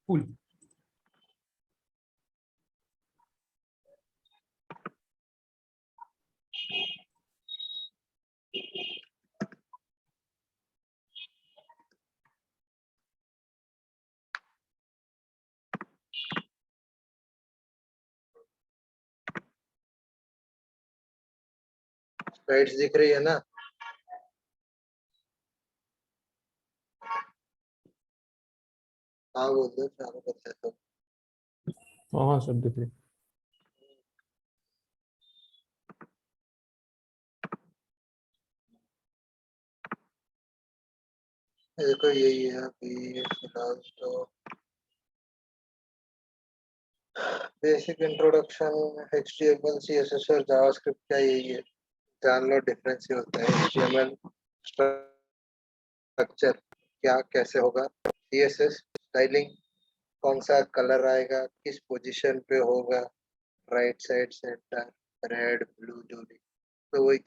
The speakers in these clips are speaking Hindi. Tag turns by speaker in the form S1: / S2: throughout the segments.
S1: फुल।
S2: स्लाइड्स दिख रही है ना? हाँ बोल दो, चालू करते हैं तो।
S1: हाँ सब दिख रहे।
S2: देखो यही है अभी फिलहाल तो। बेसिक इंट्रोडक्शन HTML CSS और जावास्क्रिप्ट का यही है, जान लो डिफरेंस ही होता है। HTML स्ट्रक्चर क्या कैसे होगा, CSS स्टाइलिंग, कौन सा कलर आएगा, किस पोजीशन पे होगा, right side centre, red blue जो भी, तो वही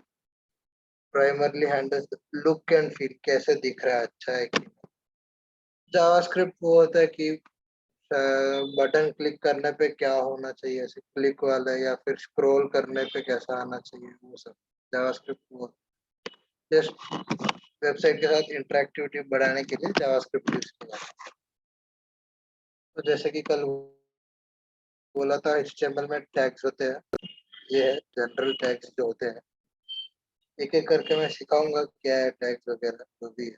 S2: primarily handles look and feel, कैसे दिख रहा है, अच्छा है कि। जावास्क्रिप्ट वो होता है कि बटन क्लिक करने पे क्या होना चाहिए, ऐसे क्लिक वाला, या फिर स्क्रॉल करने पे कैसा आना चाहिए, वो सब जावास्क्रिप्ट वो जस्ट वेबसाइट के साथ इंटरेक्टिविटी बढ़ाने के लिए जावास्क्रिप्ट यूज किया जाता है। तो जैसे कि कल बोला था HTML में टैग्स होते हैं, ये है जनरल टैग्स जो होते हैं। एक एक करके मैं सिखाऊंगा क्या है टैग्स वगैरह जो भी है।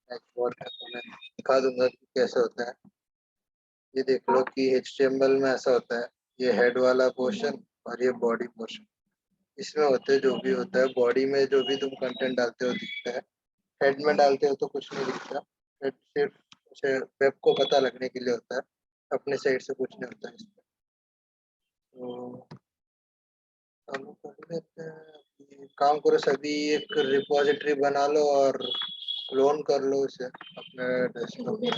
S2: टैग्स बहुत है तो मैं दिखा दूंगा कि कैसे होता है। ये देख लो कि HTML में ऐसा होता है, ये हेड वाला पोर्शन और ये बॉडी पोर्शन। इसमें होते जो भी होता है, बॉडी में जो भी तुम कंटेंट डालते हो दिखता है, हेड में डालते हो तो कुछ नहीं दिखता। हेड सिर्फ वेब को पता लगने के लिए होता है, अपने साइड से कुछ नहीं होता है इसमें। तो चालू कर लेते हैं। ये काम करो सभी, एक रिपोजिटरी बना लो और क्लोन कर लो उसे अपने डेस्कटॉप पे।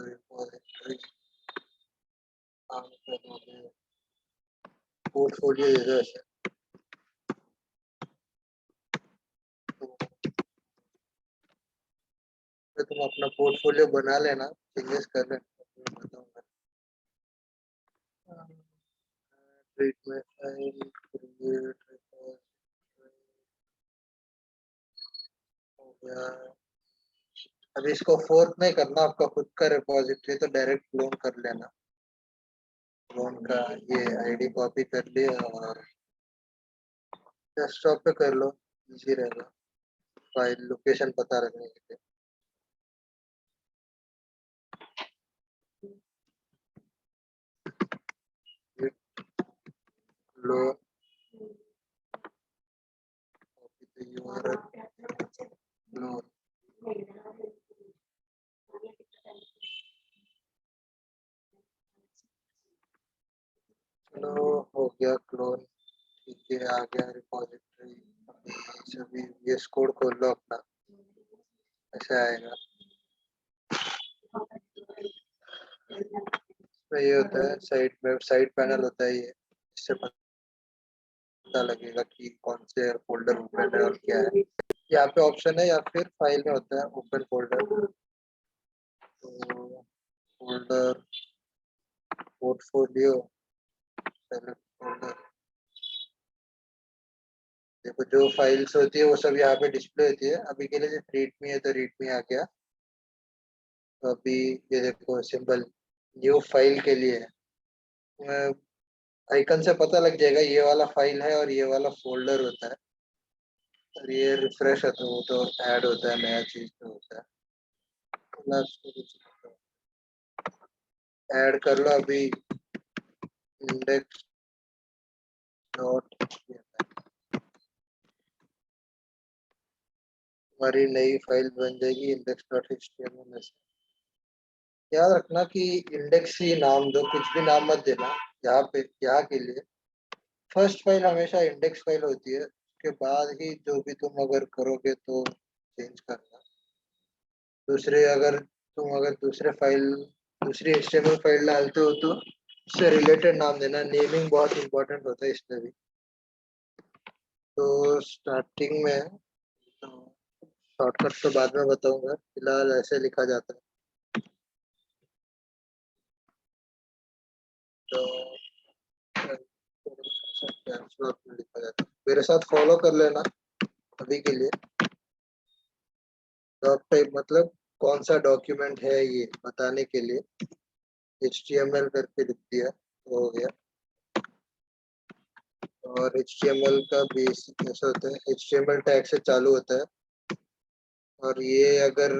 S2: रिपोजिटरी काम करोगे, पोर्टफोलियो दे दो ऐसे। तो तुम अपना पोर्टफोलियो बना लेना, चेंजेस कर लेना, मैं बताऊंगा। ट्रीटमेंट फाइल क्रिएट हो गया। अब इसको फोर्क नहीं करना, आपका खुद का रिपोजिटरी तो डायरेक्ट क्लोन कर लेना। क्लोन का ये आईडी कॉपी कर लिया और डेस्कटॉप पे कर लो, इजी रहेगा फाइल लोकेशन पता रखने के लिए। लो कॉपी द यूआरएल, लो चलो हो गया क्लोन। ठीक है, आ गया रिपोजिटरी। सभी VS कोड खोल लो अपना, ऐसे आएगा। तो ये होता है साइड में, साइड पैनल होता है ये, इससे पता लगेगा कि कौन से फोल्डर ओपन है और क्या है। यहाँ पे ऑप्शन है या फिर फाइल में होता है ओपन फोल्डर। तो फोल्डर, पोर्टफोलियो, सेलेक्ट फोल्डर। देखो जो फाइल्स होती है वो सब यहाँ पे डिस्प्ले होती है। अभी के लिए जो रीडमी है तो रीडमी आ गया। तो अभी ये देखो सिंबल न्यू फाइल के लिए है, आइकन से पता लग जाएगा ये वाला फाइल है और ये वाला फोल्डर होता है। और ये रिफ्रेश है तो वो तो ऐड होता है, नया चीज तो होता है। ऐड कर लो अभी इंडेक्स डॉट, हमारी नई फाइल बन जाएगी इंडेक्स डॉट HTML में से। याद रखना कि इंडेक्स ही नाम दो, कुछ भी नाम मत देना। यहाँ पे यहाँ के लिए फर्स्ट फाइल हमेशा इंडेक्स फाइल होती है, उसके बाद ही जो भी तुम अगर करोगे तो चेंज करना। दूसरे अगर तुम अगर दूसरे फाइल, दूसरी HTML फाइल डालते हो तो उससे रिलेटेड नाम देना। नेमिंग बहुत इंपॉर्टेंट होता है इसमें भी। तो स्टार्टिंग में तो शॉर्टकट तो बाद में बताऊंगा, फिलहाल ऐसे लिखा जाता है। तो कैप्स लॉक में लिखा जाता है, मेरे साथ फॉलो कर लेना अभी के लिए। डॉक टाइप मतलब कौन सा डॉक्यूमेंट है ये बताने के लिए HTML करके लिख दिया तो हो गया। और HTML का बेसिक ऐसा होता है, HTML टैग से चालू होता है। और ये अगर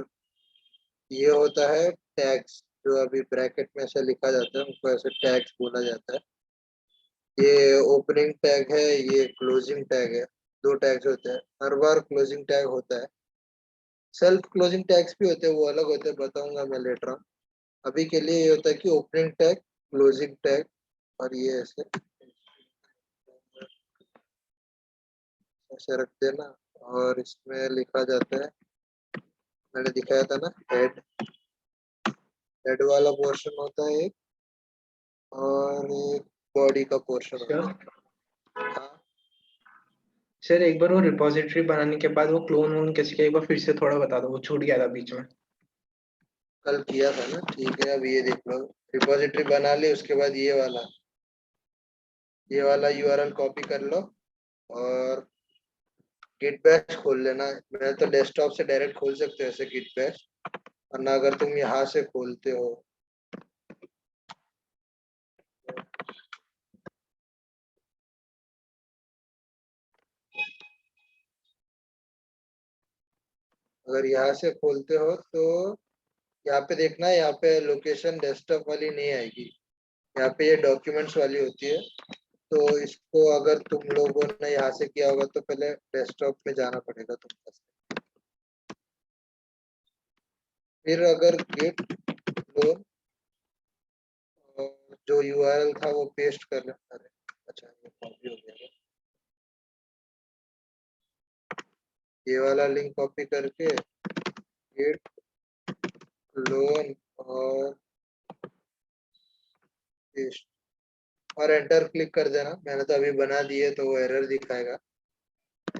S2: ये होता है टैग्स, जो अभी ब्रैकेट में ऐसे लिखा जाता है उनको ऐसे टैग्स बोला जाता है। ये ओपनिंग टैग है, ये क्लोजिंग टैग है। दो टैग्स होते हैं, हर बार क्लोजिंग टैग होता है। सेल्फ क्लोजिंग टैग्स भी होते हैं, वो अलग होते हैं, बताऊंगा मैं लेटर ऑन। अभी के लिए ये होता है कि ओपनिंग टैग, क्लोजिंग टैग, और ये ऐसे ऐसे रख देना। और इसमें लिखा जाता है, मैंने दिखाया था ना, हेड। हेड वाला पोर्शन होता है एक, और एक बॉडी का पोर्शन होता
S3: सर
S2: है। हाँ,
S3: सर एक बार वो रिपॉजिटरी बनाने के बाद वो क्लोन वोन कैसे किया, एक बार फिर से थोड़ा बता दो, वो छूट गया था बीच में।
S2: कल किया था ना, ठीक है। अब ये देख लो, रिपॉजिटरी बना ली, उसके बाद ये वाला URL कॉपी कर लो और गिट बैश खोल लेना। मैं तो डेस्कटॉप से डायरेक्ट खोल सकते हो ऐसे गिट बैश, वरना अगर तुम यहाँ से खोलते हो अगर यहाँ से खोलते हो तो यहाँ पे देखना, यहाँ पे लोकेशन डेस्कटॉप वाली नहीं आएगी, यहाँ पे ये डॉक्यूमेंट्स वाली होती है। तो इसको अगर तुम लोगों ने यहाँ से किया होगा तो पहले डेस्कटॉप में जाना पड़ेगा तुमको। फिर अगर गिट क्लोन जो URL था वो पेस्ट कर लेना। अरे अच्छा, ये कॉपी हो गया। ये वाला लिंक कॉपी करके गिट क्लोन और पेस्ट, और एंटर क्लिक कर देना। मैंने तो अभी बना दिए तो वो एरर दिखाएगा।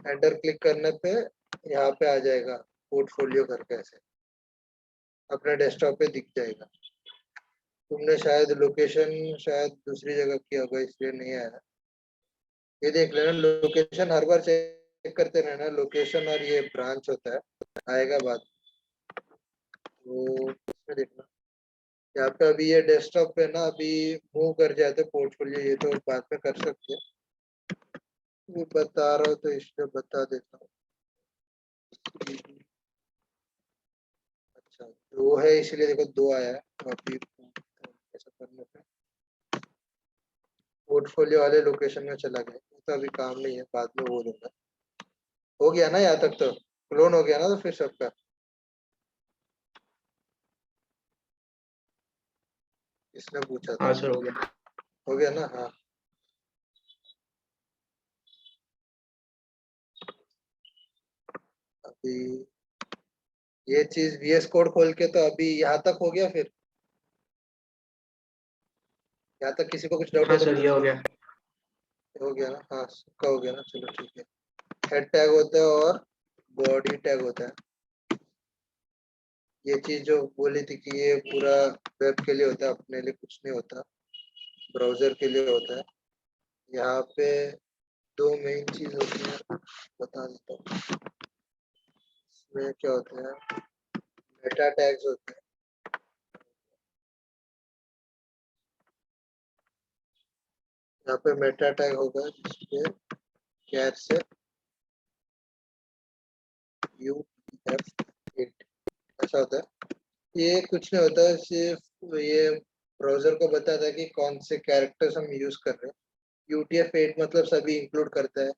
S2: एंटर क्लिक करने पे यहाँ पे आ जाएगा पोर्टफोलियो करके, ऐसे अपने डेस्कटॉप पे दिख जाएगा। तुमने शायद लोकेशन शायद दूसरी जगह किया होगा, इसलिए नहीं आया। ये देख लेना, लोकेशन हर बार चेक करते रहना, लोकेशन और ये ब्रांच होता है, आएगा बाद। तो इसमें देखना, यहाँ पे अभी ये डेस्कटॉप पे ना अभी मूव कर जाते पोर्टफोलियो, ये तो बाद में कर सकते हैं। ये बता रहा हूँ तो इसलिए बता देता हूँ। अच्छा, दो है इसलिए देखो, दो आया है। तो अभी ऐसा करने पे पोर्टफोलियो वाले लोकेशन में चला गया, तो अभी काम नहीं है, बाद में वो दूंगा। हो गया ना यहाँ तक? तो क्लोन हो गया ना? तो फिर सबका इसने पूछा था।
S3: हाँ सर, हो गया।
S2: हो गया ना? हाँ। अभी ये चीज VS कोड खोल के, तो अभी यहाँ तक हो गया। फिर यहाँ तक किसी को कुछ डाउट
S3: हाँ
S2: हो तो
S3: सर, ये
S2: पूछ
S3: हो
S2: लो।
S3: गया।
S2: हो गया ना? हाँ, सबका हो गया ना? चलो ठीक है। हेड टैग होता है और बॉडी टैग होता है। ये चीज जो बोली थी कि ये पूरा वेब के लिए होता है, अपने लिए कुछ नहीं होता, ब्राउजर के लिए होता है। यहाँ पे दो मेन चीज होती है, बता देता हूँ। इसमें क्या होता है, मेटा टैग्स होते हैं। यहाँ पे मेटा टैग होगा जिसपे कैर से UTF-8 ऐसा होता है। ये कुछ नहीं होता, सिर्फ ये ब्राउजर को बताता है कि कौन से कैरेक्टर्स हम यूज कर रहे हैं। UTF-8 मतलब सभी इंक्लूड करता है,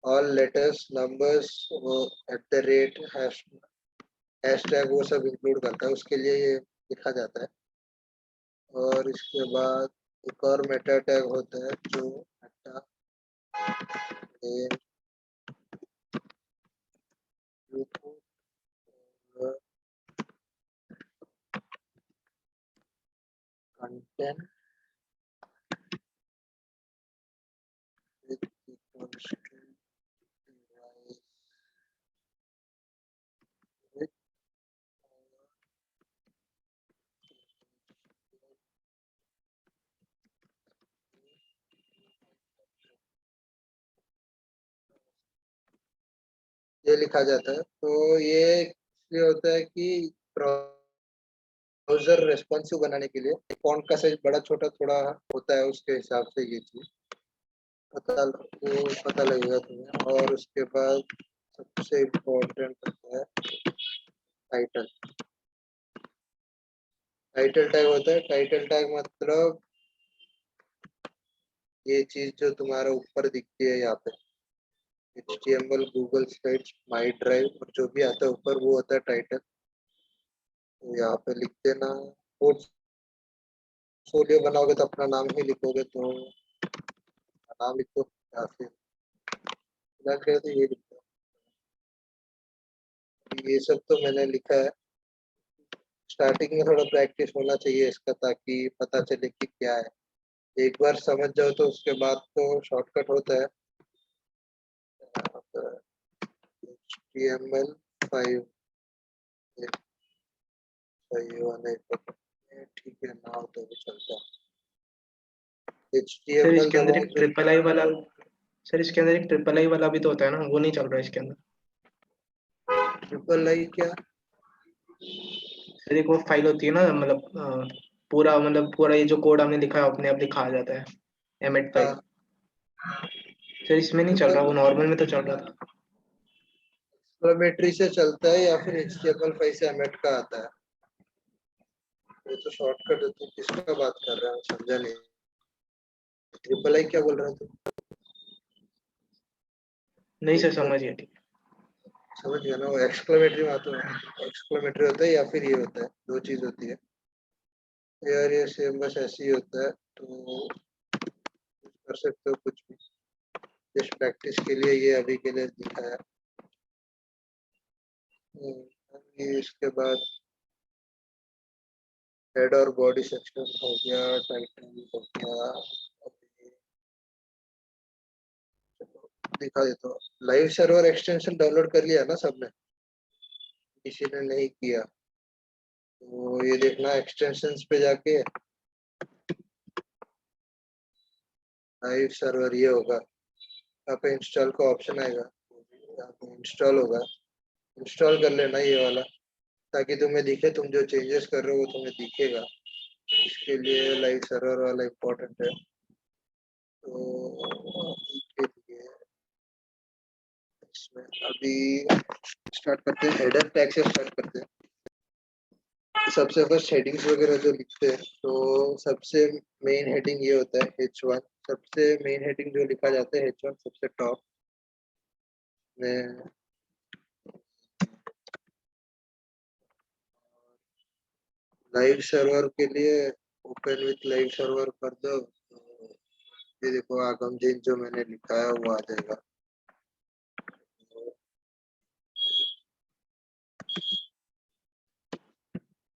S2: ऑल लेटर्स, नंबर्स, वो @ हैशटैग, वो सब इंक्लूड करता है, उसके लिए ये लिखा जाता है। और इसके बाद एक और मेटा टैग होता है जो मेटा कंटेंट ये लिखा जाता है। तो ये इसलिए होता है कि ब्राउजर रेस्पॉन्सिव बनाने के लिए फॉन्ट का साइज बड़ा छोटा थोड़ा होता है, उसके हिसाब से ये चीज पता लगेगा तुम्हें। और उसके बाद सबसे इम्पोर्टेंट होता है टाइटल। टाइटल टैग होता है। टाइटल टैग मतलब ये चीज जो तुम्हारा ऊपर दिखती है यहाँ पे, HTML, Google slides, my drive और जो भी आता है ऊपर वो होता है टाइटल। तो यहाँ पे लिख देना। पोर्टफोलियो बनाओगे तो अपना नाम ही लिखोगे, तो नाम लिखो या फिर लग रहा है तो ये लिखो। ये सब तो मैंने लिखा है। स्टार्टिंग में थोड़ा प्रैक्टिस होना चाहिए इसका, ताकि पता चले कि क्या है। एक बार समझ जाओ तो उसके बाद तो शॉर्टकट होता है। HTML5 सही वाला ठीक है ना, हो तो भी चलता है।
S3: सर
S2: HTML
S3: इसके अंदर
S2: दबाओ
S3: एक
S2: तो
S3: ट्रिपल आई वाला, सर इसके अंदर एक ट्रिपल आई वाला भी तो होता है ना, वो नहीं चल रहा है इसके अंदर।
S2: ट्रिपल आई क्या?
S3: सर एक वो फाइल होती है ना, मतलब पूरा, मतलब पूरा ये जो कोड हमने लिखा है अपने आप लिखा आ जाता है, एमेट फाइल।
S2: हाँ,
S3: सर इसमें नहीं चल रहा, वो नॉर्मल में तो चल रहा था।
S2: एक्सक्लेमेटरी से चलता है या फिर HTML5 से एमेट का आता है? ये तो शॉर्टकट है। तो किसका बात कर रहा है, समझा नहीं। ट्रिपल आई क्या बोल रहा है तू?
S3: नहीं सर,
S2: एक
S3: समझ गया, ठीक
S2: समझ गया ना, वो एक्सक्लेमेटरी में आता है। एक्सक्लेमेटरी होता है या फिर ये होता है, दो चीज होती है यार। ये सेम बस ऐसे ही होता है। तो कर सकते हो कुछ भी, जस्ट प्रैक्टिस के लिए ये अभी के लिए दिखाया। ये इसके बाद हेड और बॉडी सेक्शन हो गया, टाइटल हो गया। अभी दिखा देता हूँ। लाइव सर्वर एक्सटेंशन डाउनलोड कर लिया ना सबने? किसी ने नहीं किया तो ये देखना एक्सटेंशंस पे जाके लाइव सर्वर ये होगा, यहाँ पे इंस्टॉल का ऑप्शन आएगा, यहाँ पे इंस्टॉल होगा। इंस्टॉल कर लेना ये वाला, ताकि तुम्हें दिखे तुम जो चेंजेस कर रहे हो वो तुम्हें दिखेगा। इसके लिए लाइव सर्वर वाला इम्पोर्टेंट है। तो इसके लिए इसमें अभी स्टार्ट करते हैं, हेडर टैग से स्टार्ट करते हैं। सबसे फर्स्ट हेडिंग्स वगैरह जो लिखते हैं, तो सबसे मेन हेडिंग ये होता है H1। सबसे मेन हेडिंग जो लिखा जाता है H1 सबसे टॉप में। लाइव सर्वर के लिए ओपन विथ लाइव सर्वर कर दो, तो ये देखो आगम जैन जो मैंने लिखा है वो आ जाएगा।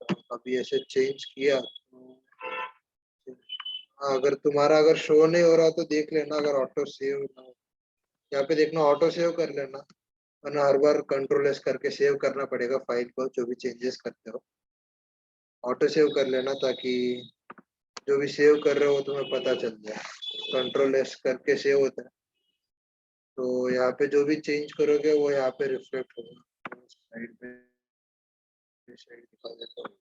S2: तो अभी ऐसे चेंज किया तो हाँ, अगर शो नहीं हो रहा तो देख लेना, अगर ऑटो सेव ना हो। यहाँ पे देखना ऑटो सेव कर लेना, वरना हर बार कंट्रोल एस करके सेव करना पड़ेगा फाइल को, जो भी चेंजेस करते हो ऑटो सेव कर लेना, ताकि जो भी सेव कर रहे हो वो तुम्हें पता चल जाए। कंट्रोल एस करके सेव होता है, तो यहाँ पे जो भी चेंज करोगे वो यहाँ पे रिफ्लेक्ट होगा। साइड में साइड दिखा देता हूँ।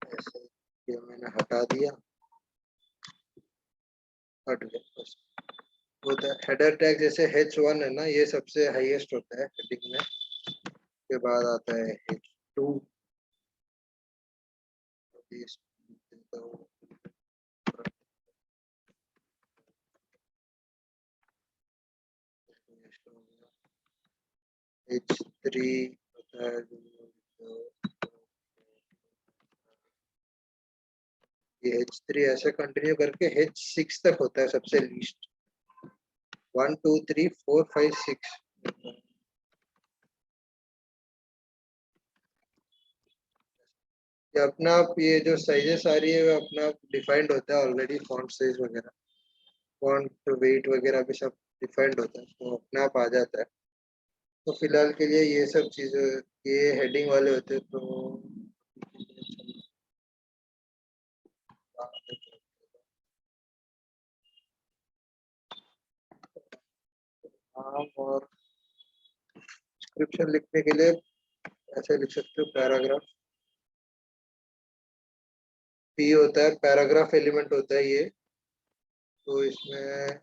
S2: ऐसे ये मैंने हटा दिया, हट गया बस। होता है हेडर टैग, जैसे H1 है ना, ये सबसे हाईएस्ट होता है हेडिंग में। के बाद आता है H2। H3 होता है ये H3 ऐसे कंटिन्यू करके H6 तक होता है सबसे लीस्ट। 1 2 3 4 5 6 ये अपना आप ये जो साइजेस आ रही है वो अपना आप डिफाइंड होता है ऑलरेडी, फॉन्ट साइज वगैरह, फॉन्ट वेट वगैरह भी सब डिफाइंड होता है, तो अपने आप आ जाता है। तो फिलहाल के लिए ये सब चीज़ें, ये हेडिंग वाले होते हैं, तो नाम और डिस्क्रिप्शन लिखने के लिए ऐसे लिख सकते हो, पैराग्राफ। पी होता है, पैराग्राफ एलिमेंट होता है ये, तो इसमें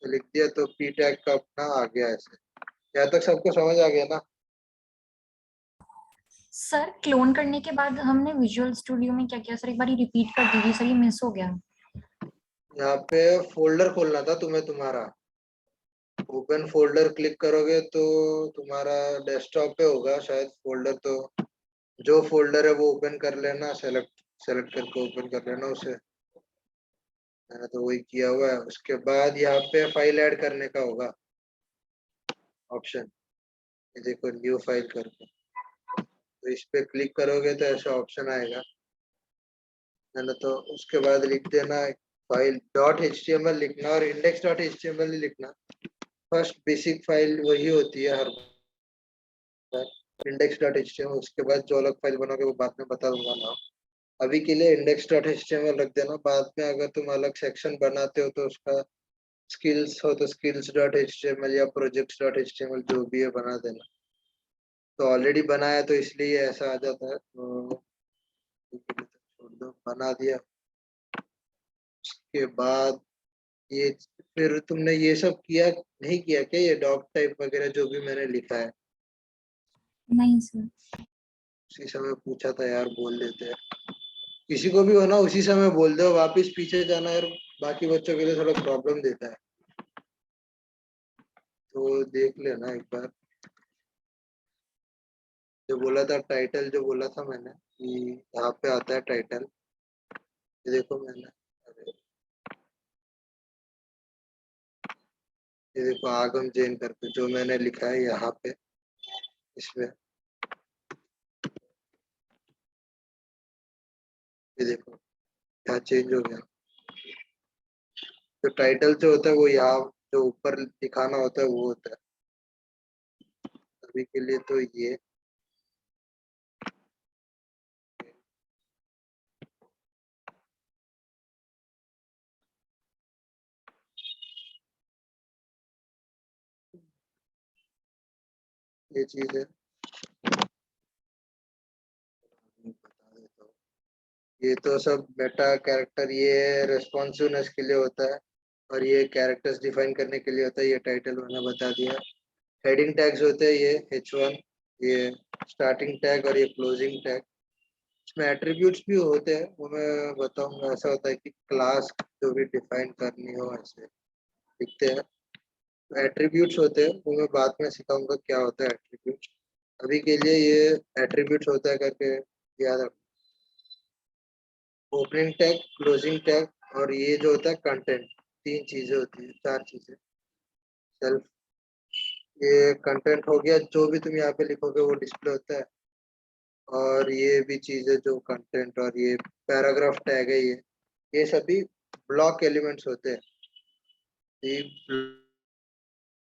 S2: लिख दिया तो पी टैग का अपना आ गया ऐसे। यहाँ तक सबको समझ आ गया ना?
S4: सर क्लोन करने के बाद हमने विजुअल स्टूडियो में क्या किया सर, एक बार रिपीट कर दीजिए सर, ये मिस हो गया।
S2: यहाँ पे फोल्डर खोलना था तुम्हें, तुम्हारा ओपन फोल्डर क्लिक करोगे तो तुम्हारा डेस्कटॉप पे होगा शायद फोल्डर, तो जो फोल्डर है वो ओपन कर लेना, सेलेक्ट सेलेक्ट करके ओपन कर लेना उसे। मैंने तो वही किया हुआ है। उसके बाद यहाँ पे फाइल ऐड करने का होगा ऑप्शन, ये देखो न्यू फाइल करके, तो इस पे क्लिक करोगे तो ऐसा ऑप्शन आएगा, है ना। तो उसके बाद लिख देना फाइल डॉट HTML लिखना, और इंडेक्स डॉट HTML ही लिखना। फर्स्ट बेसिक फाइल वही होती है हर बार, इंडेक्स डॉट HTML। उसके बाद जो अलग फाइल बनोगे वो बाद में बता दूंगा ना। अभी के लिए इंडेक्स डॉट HTML रख देना, बाद में अगर तुम अलग सेक्शन बनाते हो तो उसका स्किल्स हो तो स्किल्स डॉट HTML या प्रोजेक्ट्स डॉट HTML जो भी है बना देना। तो ऑलरेडी बनाया तो इसलिए ऐसा आ जाता है, तो छोड़ दो, बना दिया। उसके बाद ये, फिर तुमने ये सब किया नहीं किया क्या, ये डॉग टाइप वगैरह जो भी मैंने लिखा है?
S4: नहीं सर।
S2: उसी समय पूछा था यार, बोल देते हैं। किसी को भी हो ना उसी समय बोल दो, वापिस पीछे जाना यार बाकी बच्चों के लिए थोड़ा प्रॉब्लम देता है, तो देख लेना एक बार। जो बोला था टाइटल, जो बोला था मैंने कि यहाँ पे आता है टाइटल, ये देखो मैंने, अरे ये देखो आगम जैन करके जो मैंने लिखा है यहाँ पे, इसमें ये देखो यहाँ चेंज हो गया। जो टाइटल जो होता है वो यहाँ जो ऊपर दिखाना होता है वो होता है। अभी के लिए तो ये चीज है, बता देता हूँ। ये तो सब मेटा कैरेक्टर, ये रेस्पॉन्सिवनेस के लिए होता है, और ये कैरेक्टर्स डिफाइन करने के लिए होता है। ये टाइटल मैंने बता दिया। हेडिंग टैग्स होते हैं ये H1, ये स्टार्टिंग टैग और ये क्लोजिंग टैग। इसमें एट्रीब्यूट्स भी होते हैं, वो मैं बताऊंगा। ऐसा होता है कि क्लास जो भी डिफाइन करनी हो ऐसे लिखते हैं। एट्रीब्यूट्स होते हैं, वो मैं बाद में सिखाऊंगा क्या होता है एट्रीब्यूट। अभी के लिए ये एट्रीब्यूट्स होता है करके याद रखो। ओपनिंग टैग, क्लोजिंग टैग और ये जो होता है कंटेंट, तीन चीजें होती है, चार चीजें। सेल्फ, ये कंटेंट हो गया, जो भी तुम यहाँ पे लिखोगे वो डिस्प्ले होता है। और ये भी चीजें जो कंटेंट, और ये पैराग्राफ टैग है, ये सभी ब्लॉक एलिमेंट्स होते हैं। ये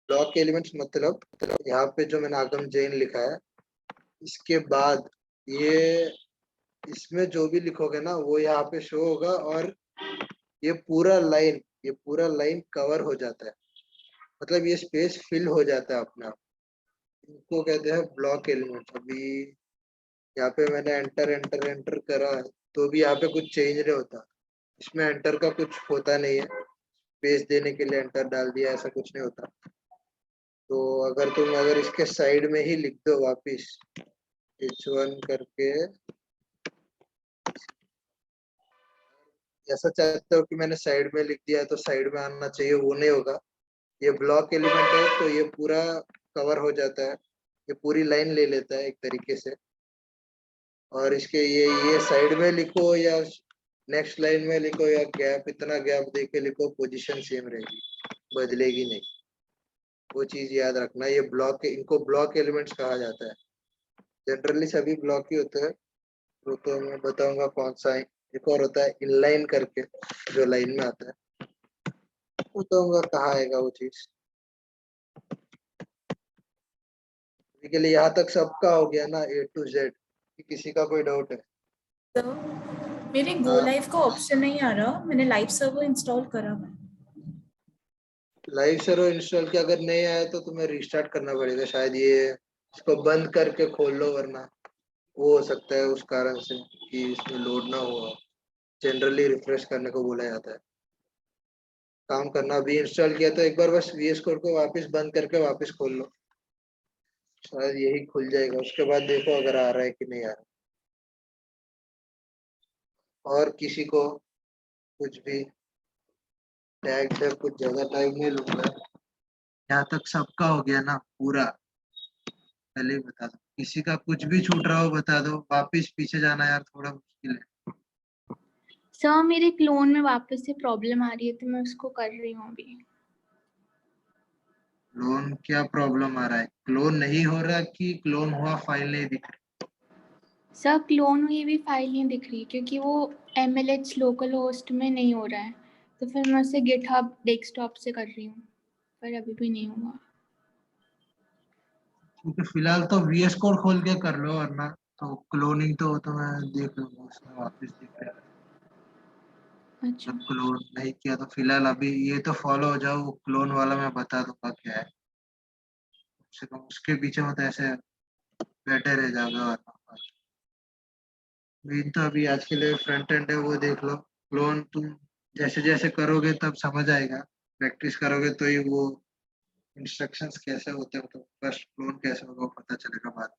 S2: ब्लॉक एलिमेंट्स मतलब यहाँ पे जो मैंने आगम जैन लिखा है, इसके बाद ये इसमें जो भी लिखोगे ना वो यहाँ पे शो होगा, और ये पूरा लाइन कवर हो जाता है, मतलब ये स्पेस फिल हो जाता है अपना आप। इनको कहते हैं ब्लॉक एलिमेंट्स। अभी यहाँ पे मैंने एंटर एंटर एंटर करा है, तो भी यहाँ पे कुछ चेंज नहीं होता। इसमें एंटर का कुछ होता नहीं है, स्पेस देने के लिए एंटर डाल दिया, ऐसा कुछ नहीं होता। तो अगर इसके साइड में ही लिख दो वापिस H1 करके, ऐसा चाहते हो कि मैंने साइड में लिख दिया है तो साइड में आना चाहिए, वो नहीं होगा। ये ब्लॉक एलिमेंट है तो ये पूरा कवर हो जाता है, ये पूरी लाइन ले लेता है एक तरीके से। और इसके ये साइड में लिखो या नेक्स्ट लाइन में लिखो या गैप, इतना गैप दे के लिखो, पोजीशन सेम रहेगी, बदलेगी नहीं। वो चीज याद रखना। ये ब्लॉक, इनको ब्लॉक एलिमेंट्स कहा जाता है। जनरली सभी ब्लॉक ही होते हैं, तो मैं बताऊंगा कौन सा है। एक और होता है इनलाइन करके, जो लाइन में आता है, बताऊंगा कहाँ आएगा वो चीज। के लिए यहाँ तक सबका हो गया ना, A to Z। किसी का कोई डाउट है?
S5: तो मेरे गो
S2: हाँ,
S5: लाइव का ऑप्शन नहीं आ रहा, मैंने लाइव सर्वर इंस्टॉल करा हुआ है।
S2: लाइव सर्वर इंस्टॉल किया, अगर नहीं आया तो तुम्हें रिस्टार्ट करना पड़ेगा शायद। ये इसको बंद करके खोल लो, वरना वो हो सकता है उस कारण से कि इसमें लोड ना हुआ। जनरली रिफ्रेश करने को बोला जाता है। काम करना, अभी इंस्टॉल किया तो एक बार बस VS कोड को वापस बंद करके वापस खोल लो, शायद यही खुल जाएगा। उसके बाद देखो अगर आ रहा है कि नहीं आ रहा। और किसी को कुछ भी टैग है, कुछ ज्यादा टाइम नहीं लूंगा। यहाँ तक सबका हो गया ना पूरा? पहले ही बता दो, किसी का कुछ भी छूट रहा हो बता दो। वापिस पीछे जाना यार थोड़ा मुश्किल है।
S6: सर मेरे क्लोन में वापस से प्रॉब्लम आ रही है तो मैं उसको कर रही हूँ अभी।
S2: क्लोन क्या प्रॉब्लम आ रहा है? क्लोन नहीं हो रहा कि क्लोन हुआ फाइल नहीं दिख रही?
S6: सर क्लोन हुई भी फाइल नहीं दिख रही क्योंकि वो MLH लोकल होस्ट में नहीं हो रहा है, तो फिर मैं उसे गिटहब डेस्कटॉप से कर रही हूँ, पर अभी भी नहीं हुआ।
S2: क्योंकि फिलहाल तो VS कोड खोल के कर लो, वरना तो क्लोनिंग तो मैं देख लूंगा उसमें वापस दिख रहा है।
S6: अच्छा
S2: जब क्लोन नहीं किया तो फिलहाल अभी ये तो फॉलो हो जाओ, क्लोन वाला मैं बता दूंगा क्या है। कम से कम उसके पीछे मत ऐसे बैठे रह जाओगे। वरना मेन तो अभी आज के लिए फ्रंट एंड है, वो देख लो। क्लोन तुम जैसे जैसे करोगे तब समझ आएगा, प्रैक्टिस करोगे तो ही वो इंस्ट्रक्शंस कैसे होते हैं, तो फर्स्ट क्लोन कैसे होगा वो पता चलेगा बाद में।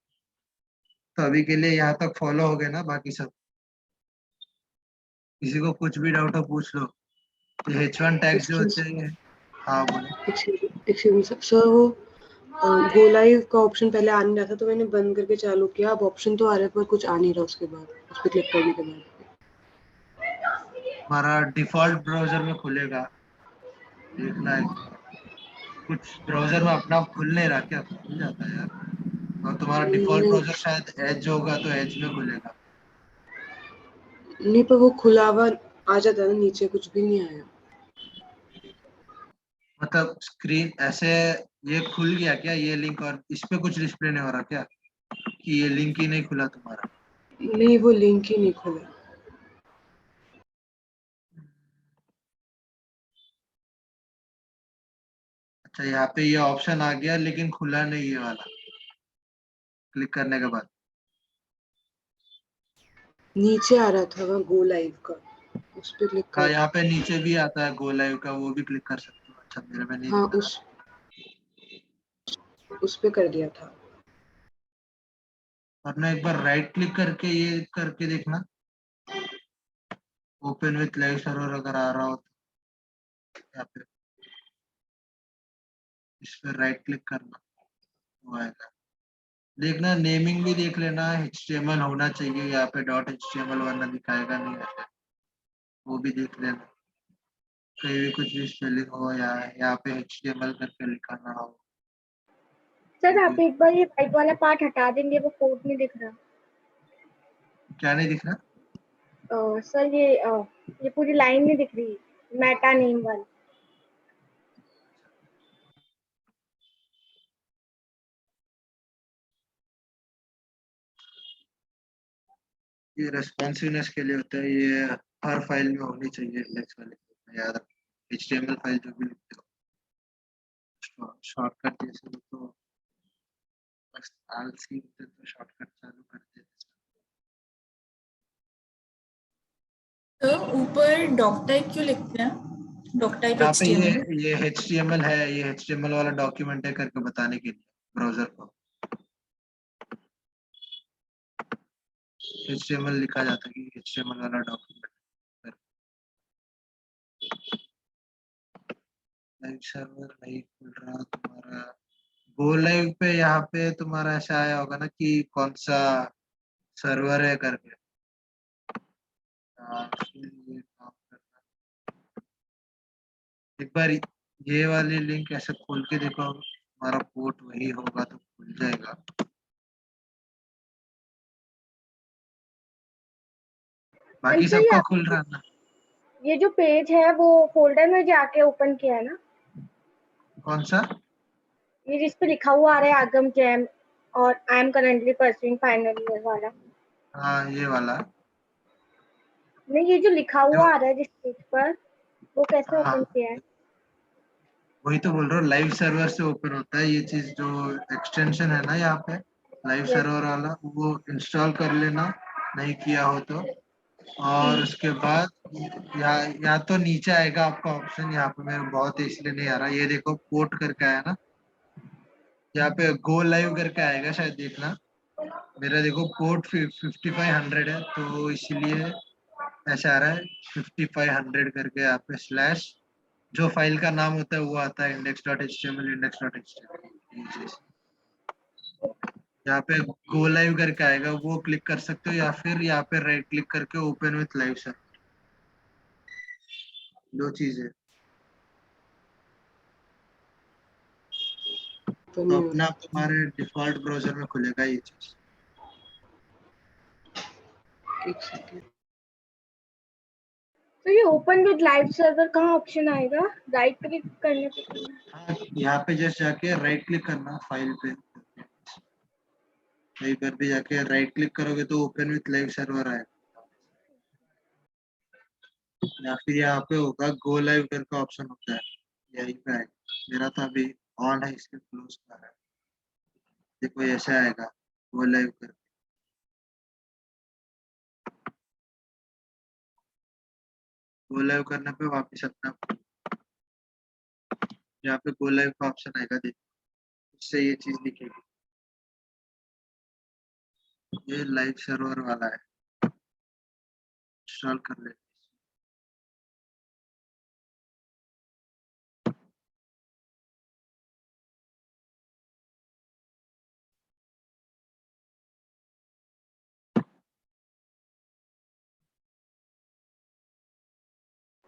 S2: तो अभी के लिए यहाँ तक फॉलो हो गए ना, बाकी सब किसी को कुछ भी डाउट हो पूछ लो। ये H1 टैग्स जो होते हैं, हाँ बोलो।
S7: एक्सक्यूज सर, वो गो लाइव का ऑप्शन पहले आ नहीं रहा था तो मैंने बंद करके चालू किया। अब ऑप्शन तो आ रहा है पर कुछ आ नहीं रहा उसके बाद, उस पर क्लिक करने के बाद।
S2: हमारा डिफॉल्ट ब्राउजर में खुलेगा, देखना है। कुछ ब्राउजर में अपना आप खुल नहीं रहा क्या? खुल जाता है यार। और तुम्हारा डिफॉल्ट
S7: नहीं
S2: ब्राउजर शायद एज होगा, तो एज में खुलेगा।
S7: नहीं, पर वो खुला हुआ आ जाता है ना, नीचे कुछ भी नहीं आया।
S2: मतलब स्क्रीन ऐसे ये खुल गया क्या ये लिंक, और इस पे कुछ डिस्प्ले नहीं हो रहा क्या कि ये लिंक ही नहीं खुला तुम्हारा?
S7: नहीं, वो लिंक ही नहीं खुला।
S2: अच्छा, यहाँ पे ये ऑप्शन आ गया लेकिन खुला नहीं ये वाला, क्लिक करने के बाद।
S7: नीचे आ रहा था वहाँ गो लाइव का, उस पर क्लिक
S2: हाँ,
S7: कर।
S2: यहाँ पे नीचे भी आता है गो लाइव का, वो भी क्लिक कर सकते हो। अच्छा, मेरे में नहीं
S7: हाँ,
S2: दिखा।
S7: उस पे कर दिया था।
S2: वरना एक बार राइट क्लिक करके ये करके देखना, ओपन विथ लाइव सर्वर अगर आ रहा हो तो। यहाँ पे इस पर राइट क्लिक करना, वो आएगा। देखना, नेमिंग भी देख लेना, HTML होना चाहिए यहाँ पे, .html वरना दिखाएगा नहीं ऐसे। वो भी देख लेना, कहीं भी कुछ भी स्पेलिंग हो या यहाँ पे HTML करके लिखा ना हो।
S8: सर आप एक बार ये वाइट वाला पार्ट हटा देंगे, वो कोड नहीं दिख रहा।
S2: क्या नहीं दिख रहा?
S8: सर ये पूरी लाइन नहीं दिख रही, मेटा नेम वाली।
S2: ये रेस्पॉन्सिवनेस के लिए होता है, ये हर फाइल में होनी चाहिए इंडेक्स वाले। याद रखो, HTML फाइल जो भी लिखते हो शॉर्टकट जैसे हो तो बस आलसी होते तो शॉर्टकट चालू कर देते।
S5: तो ऊपर डॉक टाइप क्यों लिखते हैं? डॉक टाइप
S2: यहाँ पे
S5: HTML।
S2: ये HTML है, ये HTML वाला डॉक्यूमेंट है करके बताने के लिए ब्राउजर को HTML लिखा जाता है कि HTML वाला डॉक्यूमेंट। लाइव सर्वर नहीं खुल रहा तुम्हारा। गो लाइव पे यहाँ पे तुम्हारा ऐसा आया होगा ना कि कौन सा सर्वर है करके। फिर ये काम करना। एक बार ये वाली लिंक ऐसे खोल के देखो, हमारा पोर्ट वही होगा तो खुल जाएगा। बाकी
S8: अंशु,
S2: सबका खुल रहा है ना?
S8: ये जो पेज है वो फोल्डर में जाके ओपन किया है ना?
S2: कौन सा?
S8: ये जिस पे लिखा हुआ आ रहा है आगम जैम और I am currently pursuing final year वाला।
S2: हाँ ये वाला।
S8: नहीं, ये जो लिखा
S2: जो
S8: हुआ आ रहा है जिस पेज पर, वो कैसे
S2: हाँ
S8: ओपन किया है?
S2: वही तो बोल रहा हूँ, लाइव सर्वर से ओपन होता है ये चीज। जो एक्सटेंशन है ना यहाँ पे लाइव
S8: Yes.
S2: सर्वर वाला, वो इंस्टॉल कर लेना नहीं किया हो तो। और उसके बाद यहाँ तो नीचे आएगा आपका ऑप्शन, यहाँ पे मेरे बहुत है इसलिए नहीं आ रहा। ये देखो पोर्ट करके आया ना, यहाँ पे गो लाइव करके आएगा शायद, देखना। मेरा देखो पोर्ट 5500 है तो इसीलिए ऐसा आ रहा है 5500 करके। यहाँ पे स्लैश जो फाइल का नाम होता है वो आता है index.html index.html। यहाँ पे गो लाइव करके आएगा, वो क्लिक कर सकते हो, या फिर यहाँ पे राइट क्लिक करके ओपन विथ लाइव सर, दो चीज है।
S7: तो
S2: तो
S7: नहीं हो
S2: अपने आप तुम्हारे डिफॉल्ट ब्राउजर में खुलेगा ये चीज।
S7: रहा। एक सेकेंड।
S8: तो ये ओपन विद लाइव सर्वर कहाँ ऑप्शन आएगा? राइट क्लिक करने पे करना है?
S2: हाँ यहाँ पे जस्ट जाके राइट क्लिक करना फाइल पे, कहीं पर भी जाके राइट क्लिक करोगे तो ओपन विथ लाइव सर्वर आएगा। या फिर यहाँ पे होगा गो लाइव करके ऑप्शन होता है, यहीं पे आएगा। मेरा तो अभी ऑन है इसलिए क्लोज कर रहा है। देखो ऐसा आएगा गो लाइव करके। गो लाइव करने पे वापस अपना यहाँ पे गो लाइव का ऑप्शन आएगा, देखो उससे ये चीज दिखेगी। ये लाइव सर्वर वाला है, इंस्टॉल कर ले।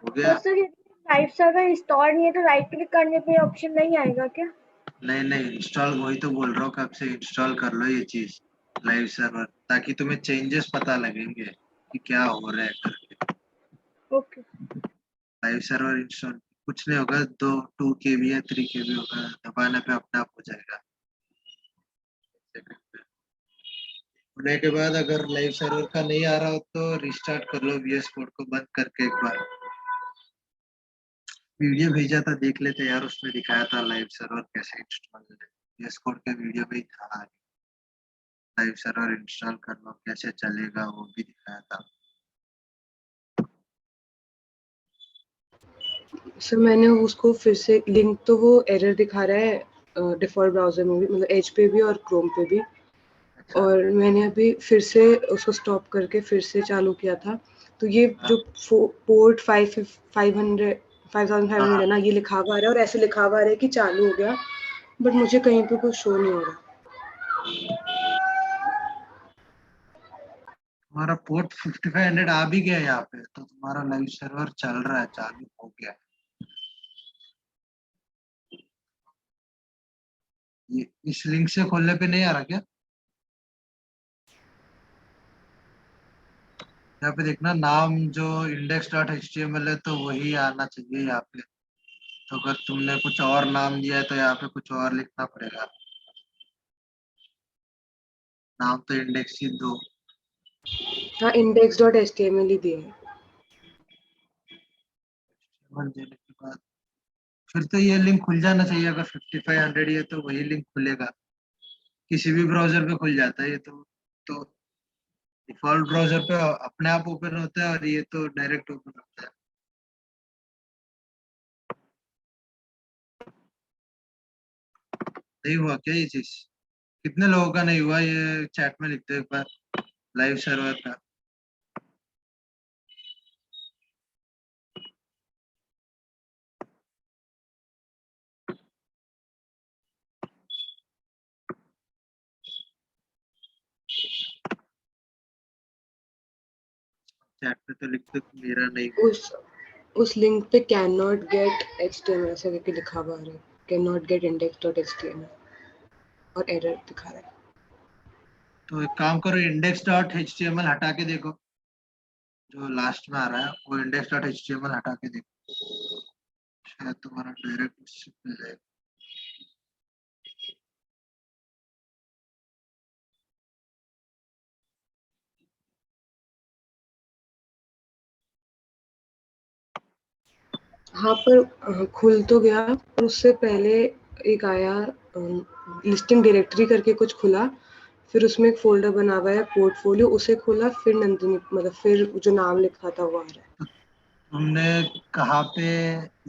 S2: हो
S8: तो
S2: गया?
S8: सर ये लाइव सर्वर इंस्टॉल नहीं है तो राइट क्लिक करने पे ऑप्शन नहीं आएगा क्या?
S2: नहीं नहीं, इंस्टॉल वही तो बोल रहा हूँ, कब से इंस्टॉल कर लो ये चीज लाइव सर्वर, ताकि तुम्हें चेंजेस पता लगेंगे कि क्या हो रहा है करके।
S8: ओके।
S2: लाइव सर्वर इंस्टॉल कुछ नहीं होगा, 2 KB या 3 KB होगा, दबाने पे अपने आप हो जाएगा। होने के बाद अगर लाइव सर्वर का नहीं आ रहा हो तो रिस्टार्ट कर लो VS कोड को बंद करके। एक बार वीडियो भेजा था, देख लेते यार, उसमें दिखाया था लाइव सर्वर कैसे इंस्टॉल है। VS कोड के वीडियो में ही था, लाइव सर्वर इंस्टॉल कर लो कैसे चलेगा वो भी दिखाया था।
S7: सर मैंने उसको फिर से लिंक, तो वो एरर दिखा रहा है डिफॉल्ट ब्राउजर में भी, मतलब एज पे भी और क्रोम पे भी।
S2: अच्छा
S7: और मैंने अभी फिर से उसको स्टॉप करके फिर से चालू किया था, तो ये
S2: हाँ
S7: जो पोर्ट 5500
S2: हाँ,
S7: है ना, ये लिखा हुआ आ रहा है और ऐसे लिखा हुआ आ रहा है कि चालू हो गया, बट मुझे कहीं पे कुछ शो नहीं हो रहा।
S2: तुम्हारा पोर्ट 5500 आ भी गया यहाँ पे, तो तुम्हारा लाइव सर्वर चल रहा है, चालू हो गया है। ये इस लिंक से खोलने पे नहीं आ रहा क्या? यहाँ पे देखना नाम जो index.html है तो वही आना चाहिए यहाँ पे। तो अगर तुमने कुछ और नाम दिया है तो यहाँ पे कुछ और लिखना पड़ेगा। नाम तो इंडेक्स ही दो।
S7: हाँ, index.html ही दिया है।
S2: HTML देने के बाद फिर तो ये लिंक खुल जाना चाहिए। अगर 5500 है तो वही लिंक खुलेगा, किसी भी ब्राउजर पे खुल जाता है ये तो डिफॉल्ट ब्राउजर पे अपने आप ओपन होता है और ये तो डायरेक्ट ओपन होता है। नहीं हुआ क्या ये चीज? कितने लोगों का नहीं हुआ ये चैट में लिखते एक बार लाइव सर्वर का। चैट पे तो लिख दो कि मेरा नहीं।
S7: उस लिंक पे कैन नॉट गेट HTML ऐसा करके लिखा हुआ है, कैन नॉट गेट index.html और एरर दिखा रहा है।
S2: तो एक काम करो, index.html हटा के देखो, जो लास्ट में आ रहा है वो index.html हटा के देखो, शायद तुम्हारा डायरेक्ट उससे खुल जाएगा।
S7: हाँ पर खुल तो गया, पर उससे पहले एक आया लिस्टिंग डायरेक्टरी करके कुछ खुला, फिर उसमें एक फोल्डर बना हुआ है पोर्टफोलियो, उसे खोला, फिर नंदिनी मतलब फिर जो नाम लिखा था वो आ रहा है।
S2: तुमने कहाँ पे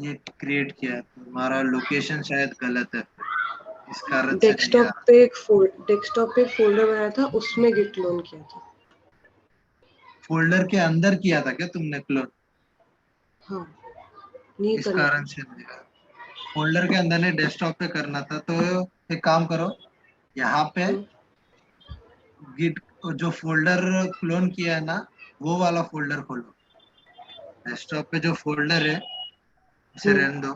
S2: ये क्रिएट किया है? तुम्हारा लोकेशन शायद गलत है, इस कारण से नहीं आ रहा।
S7: डेस्कटॉप पे एक फोल्डर बनाया था, उसमें गिट क्लोन किया था।
S2: फोल्डर के अंदर किया था क्या तुमने क्लोन?
S7: हाँ नहीं
S2: इस
S7: करना
S2: कारण
S7: था।
S2: से नहीं आ रहा। फोल्डर के अंदर नहीं, डेस्कटॉप पे करना था। तो एक काम करो, यहाँ पे गिट जो फोल्डर क्लोन किया है ना, वो वाला फोल्डर खोलो। डेस्कटॉप पे जो फोल्डर है उसे रहने दो,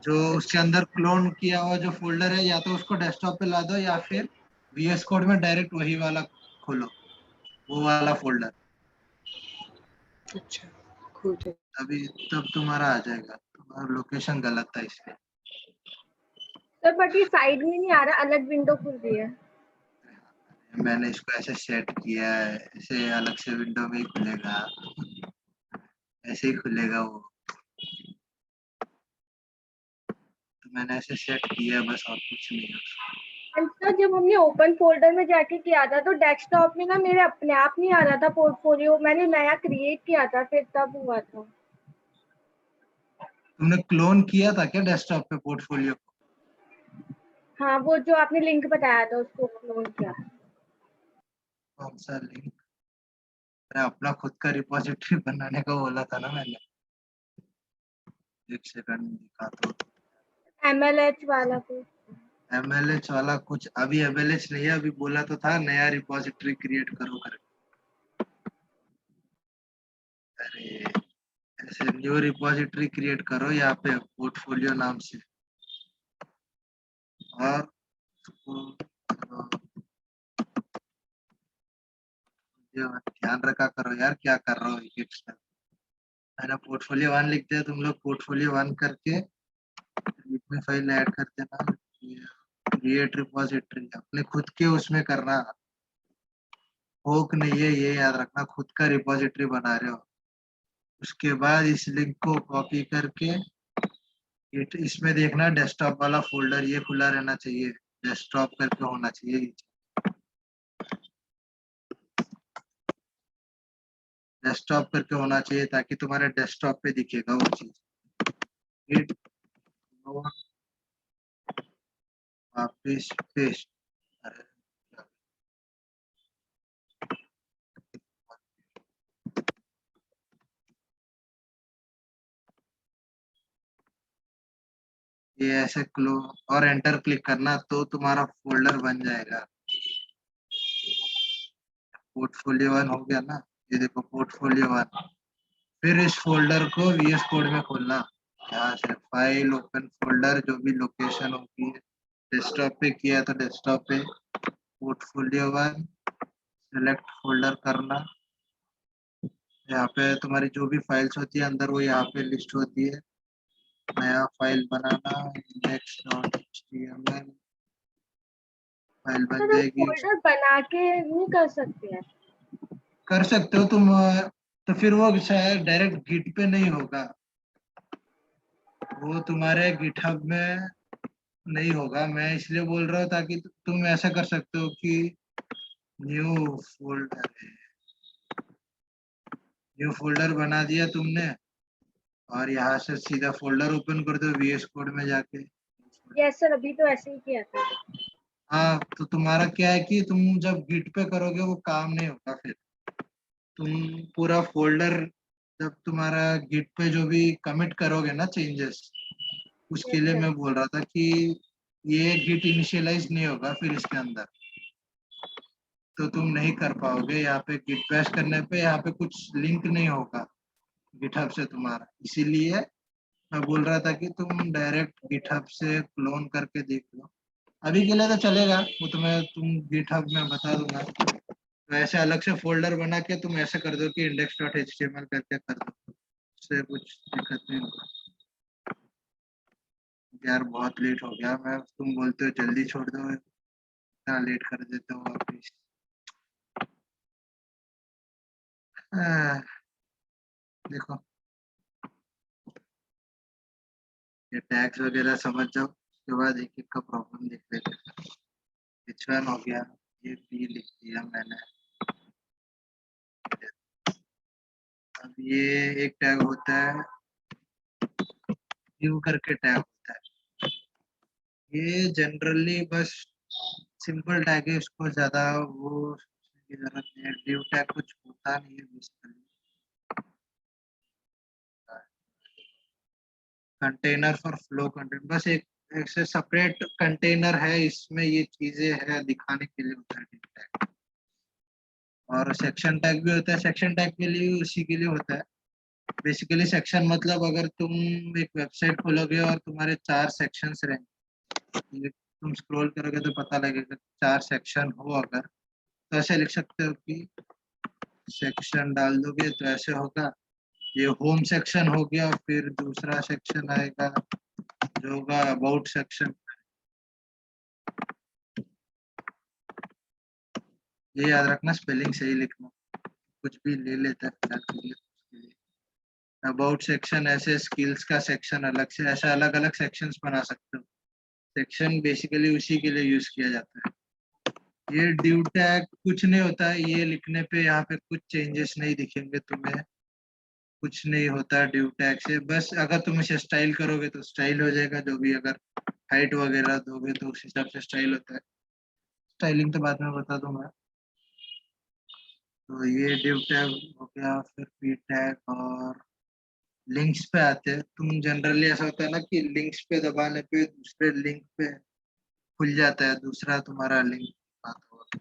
S2: जो उसके अंदर क्लोन किया हुआ जो फोल्डर है, या तो उसको डेस्कटॉप पे ला दो या फिर VS कोड में डायरेक्ट वही वाला खोलो, वो वाला फोल्डर।
S7: अच्छा खुल जाए।
S2: अभी तब तुम्हारा आ जाएगा, तुम्हारा लोकेशन गलत था इसलिए।
S8: सर बट ये साइड में नहीं आ रहा, अलग विंडो खुल रही है।
S2: मैंने इसको ऐसे सेट किया है, ऐसे अलग से विंडो में ही खुलेगा, ऐसे ही खुलेगा वो। तो मैंने ऐसे सेट किया है बस, और कुछ नहीं है।
S8: सर जब हमने ओपन फोल्डर में जाके किया था तो डेस्कटॉप में ना मेरे अपने आप नहीं आ रहा था पोर्टफोलियो, मैंने नया क्रिएट किया था फिर तब हुआ था।
S2: तुमने क्लोन किया था क्या डेस्कटॉप पे पोर्टफोलियो?
S8: हाँ वो जो आपने लिंक बताया था उसको क्लोन किया।
S2: कौन सा लिंक? अरे अपना खुद का रिपोजिटरी बनाने का बोला था ना मैंने। एक सेकंड दिखा तो।
S8: MLH वाला को।
S2: MLH वाला कुछ अभी MLH नहीं है, अभी बोला तो था नया रिपोजिटरी क्रिएट करो करके। अरे ऐसे न्यू रिपोजिटरी क्रिएट करो यहाँ पे पोर्टफोलियो नाम से, और ये ध्यान रखा करो यार, क्या कर रहा हो एक एक स्टेप। मैंने पोर्टफोलियो 1 लिख दिया, तुम लोग पोर्टफोलियो 1 करके में फाइल ऐड कर देना। क्रिएट रिपोजिटरी अपने खुद के उसमें करना, होक नहीं है ये याद रखना, खुद का रिपोजिटरी बना रहे हो। उसके बाद इस लिंक को कॉपी करके इसमें देखना, डेस्कटॉप वाला फोल्डर ये खुला रहना चाहिए, डेस्कटॉप करके होना चाहिए, डेस्कटॉप करके होना चाहिए ताकि तुम्हारे डेस्कटॉप पे दिखेगा वो चीज। वापिस पेस्ट। ये ऐसे क्लो और एंटर क्लिक करना तो तुम्हारा फोल्डर बन जाएगा। पोर्टफोलियो 1 हो गया ना, ये देखो पोर्टफोलियो 1। फिर इस फोल्डर को VS कोड में खोलना, यहाँ से फाइल ओपन फोल्डर, जो भी लोकेशन होती है, डेस्कटॉप पे किया है तो डेस्कटॉप पे पोर्टफोलियो 1 सेलेक्ट फोल्डर करना। यहाँ पे तुम्हारी जो भी फाइल्स होती है अंदर वो यहाँ पे लिस्ट होती है। नया फाइल बनाना, index.html फाइल बन
S8: सर हम
S2: जाएगी।
S8: फोल्डर बना के नहीं कर सकते हैं?
S2: कर सकते हो तुम, तो फिर वो शायद डायरेक्ट गिट पे नहीं होगा, वो तुम्हारे गिटहब में नहीं होगा। मैं इसलिए बोल रहा हूँ ताकि तुम ऐसा कर सकते हो कि न्यू फोल्डर बना दिया तुमने, और यहाँ से सीधा फोल्डर ओपन कर दो VS कोड में जाके।
S8: यस सर अभी तो ऐसे ही किया था।
S2: हाँ तो तुम्हारा क्या है कि तुम जब गिट पे करोगे वो काम नहीं होगा, फिर तुम पूरा फोल्डर जब तुम्हारा गिट पे जो भी कमिट करोगे ना चेंजेस, उसके लिए मैं बोल रहा था कि ये गिट इनिशियलाइज नहीं होगा फिर इसके अंदर। तो तुम नहीं कर पाओगे। यहाँ पे गिट बैश करने पे यहाँ पे कुछ लिंक नहीं होगा गिटहब से तुम्हारा, इसीलिए मैं बोल रहा था कि तुम डायरेक्ट गिटहब से क्लोन करके देख लो। अभी के लिए तो चलेगा, वो तुम्हें तुम गिटहब में बता दूंगा। तो ऐसे अलग से फोल्डर बना के तुम ऐसे कर दो कि index.html करके कर दो, उससे कुछ दिक्कत नहीं होगा। यार बहुत लेट हो गया, मैं तुम बोलते हो जल्दी छोड़ दो, इतना लेट कर देते हो वापिस। देखो ये टैग्स वगैरह समझ जाओ, उसके बाद एक एक का प्रॉब्लम देख लेते हैं। H1 हो गया, ये भी लिख दिया मैंने। अब ये एक टैग होता है व्यू करके टैग होता है, ये जनरली बस सिंपल टैग है, इसको ज्यादा वो की जरूरत नहीं है। div टैग कुछ होता नहीं है basically. Container for flow content, बस एक से सेपरेट कंटेनर है, इसमें ये चीजें है दिखाने के लिए होता है div टैग। और सेक्शन टैग भी होता है, सेक्शन टैग के लिए उसी के लिए होता है। बेसिकली सेक्शन मतलब अगर तुम एक वेबसाइट खोलोगे और तुम्हारे 4 सेक्शंस रहेंगे, तुम स्क्रॉल करोगे तो पता लगेगा 4 सेक्शन हो अगर, तो ऐसे लिख सकते हो कि सेक्शन डाल दोगे तो ऐसे होगा। ये होम सेक्शन हो गया, फिर दूसरा सेक्शन आएगा जो होगा अबाउट सेक्शन। ये याद रखना, स्पेलिंग सही लिखना, कुछ भी ले लेता है फिलहाल के लिए। अबाउट सेक्शन ऐसे, स्किल्स का सेक्शन अलग से, ऐसे अलग अलग सेक्शंस बना सकते हो। सेक्शन बेसिकली उसी के लिए यूज किया जाता है। ये div टैग कुछ नहीं होता है, ये लिखने पे यहाँ पे कुछ चेंजेस नहीं दिखेंगे तुम्हें, कुछ नहीं होता है div टैग से। बस अगर तुम इसे स्टाइल करोगे तो स्टाइल हो जाएगा, जो भी अगर हाइट वगैरह दोगे तो उस हिसाब से स्टाइल होता है। स्टाइलिंग तो बाद में बता दूंगा। तो ये div टैग हो गया, फिर p टैग। और लिंक्स पे आते हैं, तुम जनरली ऐसा होता है ना कि लिंक्स पे दबाने पे दूसरे लिंक पे खुल जाता है दूसरा तुम्हारा लिंक आता होगा,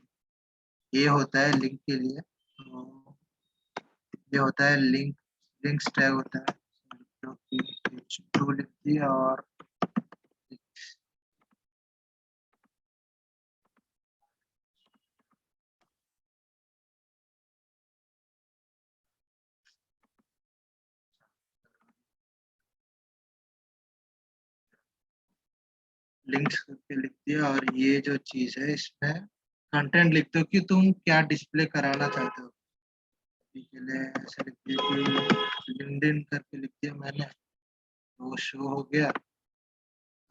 S2: ये होता है लिंक के लिए। तो ये होता है लिंक्स टैग होता है, जो कि h2 लिख दिया और लिंक्स करके लिख दिया। और ये जो चीज है इसमें कंटेंट लिख दो कि तुम क्या डिस्प्ले कराना चाहते हो। अभी के लिए ऐसे लिख दिया कि लिंक्डइन करके लिख दिया मैंने, वो शो हो गया।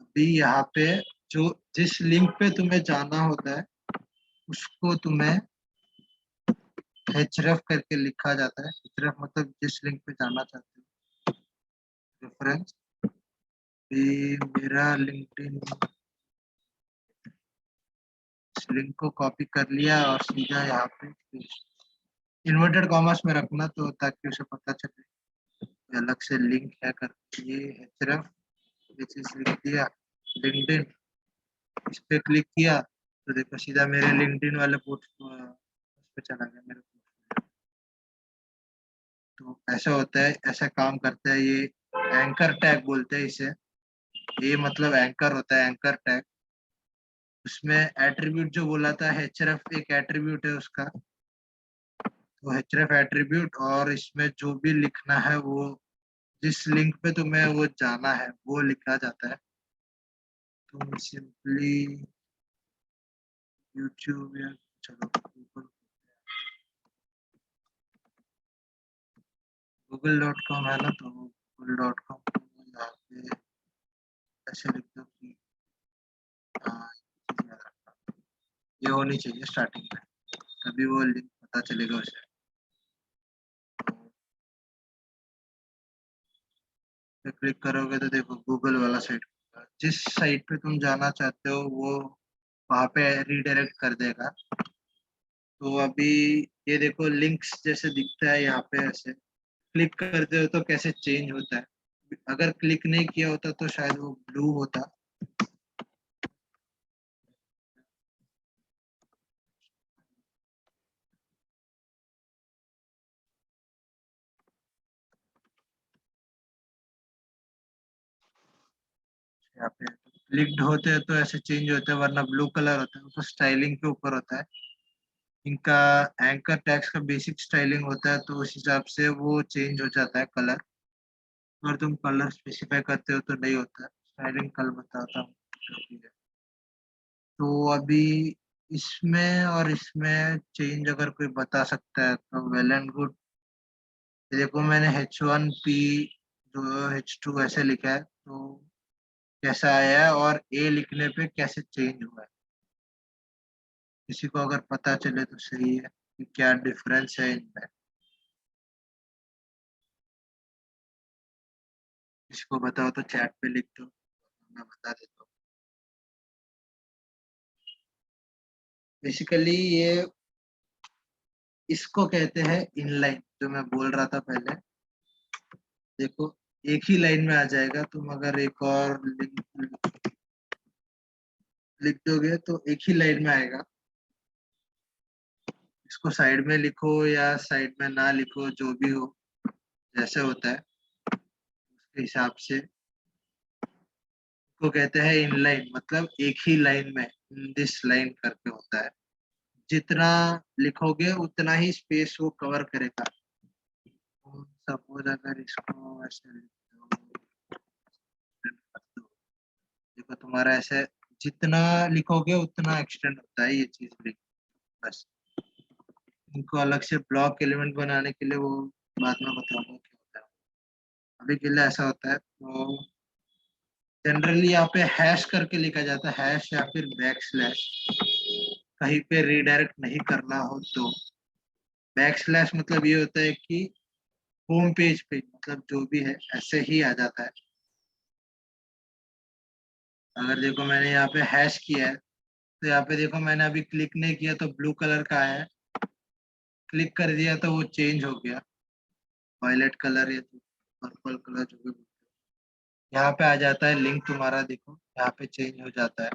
S2: अभी यहाँ पे जो जिस लिंक पे तुम्हें जाना होता है उसको तुम्हें href करके लिखा जाता है। href मतलब जिस लिंक पे जाना चाहते हो, रेफरेंस। मेरा लिंक्डइन, इस लिंक को कॉपी कर लिया और सीधा यहाँ पे इन्वर्टेड कॉमर्स में रखना, तो ताकि उसे पता चले अलग से लिंक है करके। ये href लिख दिया लिंक्डइन, इस पे क्लिक किया तो देखो सीधा मेरे लिंक्डइन वाले पोस्ट उस पे चला गया मेरे पोस्ट। तो ऐसा होता है, ऐसा काम करता है ये। एंकर टैग बोलते हैं इसे, ये मतलब एंकर होता है, एंकर टैग। उसमें एट्रीब्यूट जो बोला था, href एक एट्रीब्यूट है उसका, तो href एट्रीब्यूट। और इसमें जो भी लिखना है वो जिस लिंक पे तुम्हें वो जाना है वो लिखा जाता है। तुम सिंपली यूट्यूब या चलो google.com है ना, तो google.com यहाँ पे ऐसे लिख दो कि ये होनी चाहिए स्टार्टिंग में, तभी वो लिंक पता चलेगा उसे। तो क्लिक करोगे तो देखो गूगल वाला साइट, जिस साइट पे तुम जाना चाहते हो वो वहाँ पे रीडायरेक्ट कर देगा। तो अभी ये देखो लिंक्स जैसे दिखता है यहाँ पे, ऐसे क्लिक करते हो तो कैसे चेंज होता है। अगर क्लिक नहीं किया होता तो शायद वो ब्लू होता। यहाँ पे क्लिक्ड होते हैं तो ऐसे चेंज होते हैं, वरना ब्लू कलर होता है तो स्टाइलिंग के ऊपर होता है। इनका एंकर टैग्स का बेसिक स्टाइलिंग होता है, तो उस हिसाब से वो चेंज हो जाता है कलर। अगर तुम कलर स्पेसिफाई करते हो तो नहीं होता है, स्टाइलिंग कल बताता हूँ जो भी है। तो अभी इसमें और इसमें चेंज अगर कोई बता सकता है तो वेल एंड गुड। देखो मैंने H1P जो H2 ऐसे लिखा है, तो कैसा आया है और A लिखने पे कैसे चेंज हुआ है, किसी को अगर पता चले तो सही है कि क्या डिफरेंस है इनमें। किसी को बताओ तो चैट पे लिख दो, मैं बता देता हूँ। बेसिकली ये इसको कहते हैं इनलाइन, जो मैं बोल रहा था पहले। देखो एक ही लाइन में आ जाएगा, तुम अगर एक और लिख दोगे तो एक ही लाइन में आएगा। इसको साइड में लिखो या साइड में ना लिखो, जो भी हो, जैसे होता है उसके हिसाब से को कहते हैं इनलाइन, मतलब एक ही लाइन में, इन दिस लाइन करके होता है। जितना लिखोगे उतना ही स्पेस वो कवर करेगा। सपोज अगर इसको ऐसे लिख दो, देखो तुम्हारा ऐसे जितना लिखोगे उतना एक्सटेंड होता है ये चीज लिख। बस इनको अलग से ब्लॉक एलिमेंट बनाने के लिए वो बाद में बताऊंगा क्या होता है। अभी के लिए ऐसा होता है। तो जनरली यहाँ पे हैश करके लिखा जाता है, हैश या फिर बैक स्लैश। कहीं पे रीडायरेक्ट नहीं करना हो तो बैक स्लैश मतलब ये होता है कि होम पेज पे मतलब जो भी है ऐसे ही आ जाता है। अगर देखो मैंने यहाँ पे हैश किया है, तो यहाँ पे देखो मैंने अभी क्लिक नहीं किया तो ब्लू कलर का आया है, क्लिक कर दिया तो वो चेंज हो गया वायलेट कलर या पर्पल कलर जो भी। यहाँ पे आ जाता है लिंक तुम्हारा, देखो यहाँ पे चेंज हो जाता है,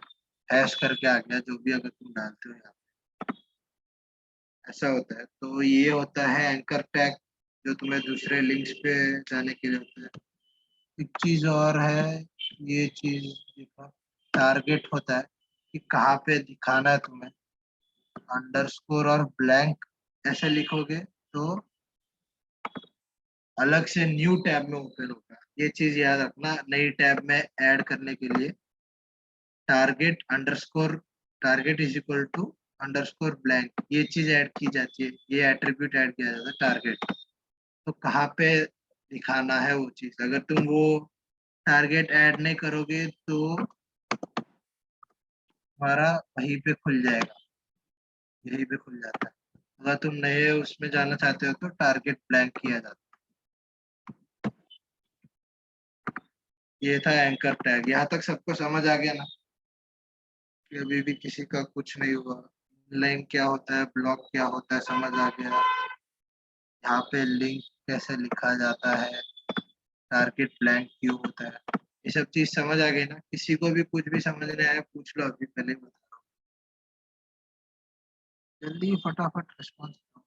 S2: हैश करके आ गया जो भी अगर तुम डालते हो यहाँ पे, ऐसा होता है। तो ये होता है एंकर टैग, जो तुम्हें दूसरे लिंक्स पे जाने के लिए होता है। एक चीज और है, ये चीज देखो टारगेट होता है कि कहाँ पे दिखाना है तुम्हें। अंडरस्कोर और ब्लैंक ऐसे लिखोगे तो अलग से न्यू टैब में ओपन होगा। ये चीज याद रखना, नई टैब में ऐड करने के लिए target underscore target is equal to underscore blank, ये चीज ऐड की जाती है, ये एट्रीब्यूट ऐड किया जाता है टारगेट। तो कहाँ पे दिखाना है वो चीज, अगर तुम वो टारगेट ऐड नहीं करोगे तो हमारा वहीं पे खुल जाएगा, यहीं पे खुल जाता है। अगर तुम नए उसमें जाना चाहते हो तो टारगेट ब्लैंक किया जाता है। ये था एंकर टैग। यहाँ तक सबको समझ आ गया ना कि अभी भी किसी का कुछ नहीं हुआ? लाइन क्या होता है, ब्लॉक क्या होता है, समझ आ गया। यहाँ पे लिंक कैसे लिखा जाता है, टारगेट ब्लैंक क्यों होता है, ये सब चीज समझ आ गई ना? किसी को भी कुछ भी समझ नहीं आया पूछ लो, अभी पहले ही बता रहा हूँ। जल्दी फटाफट रिस्पॉन्स दो।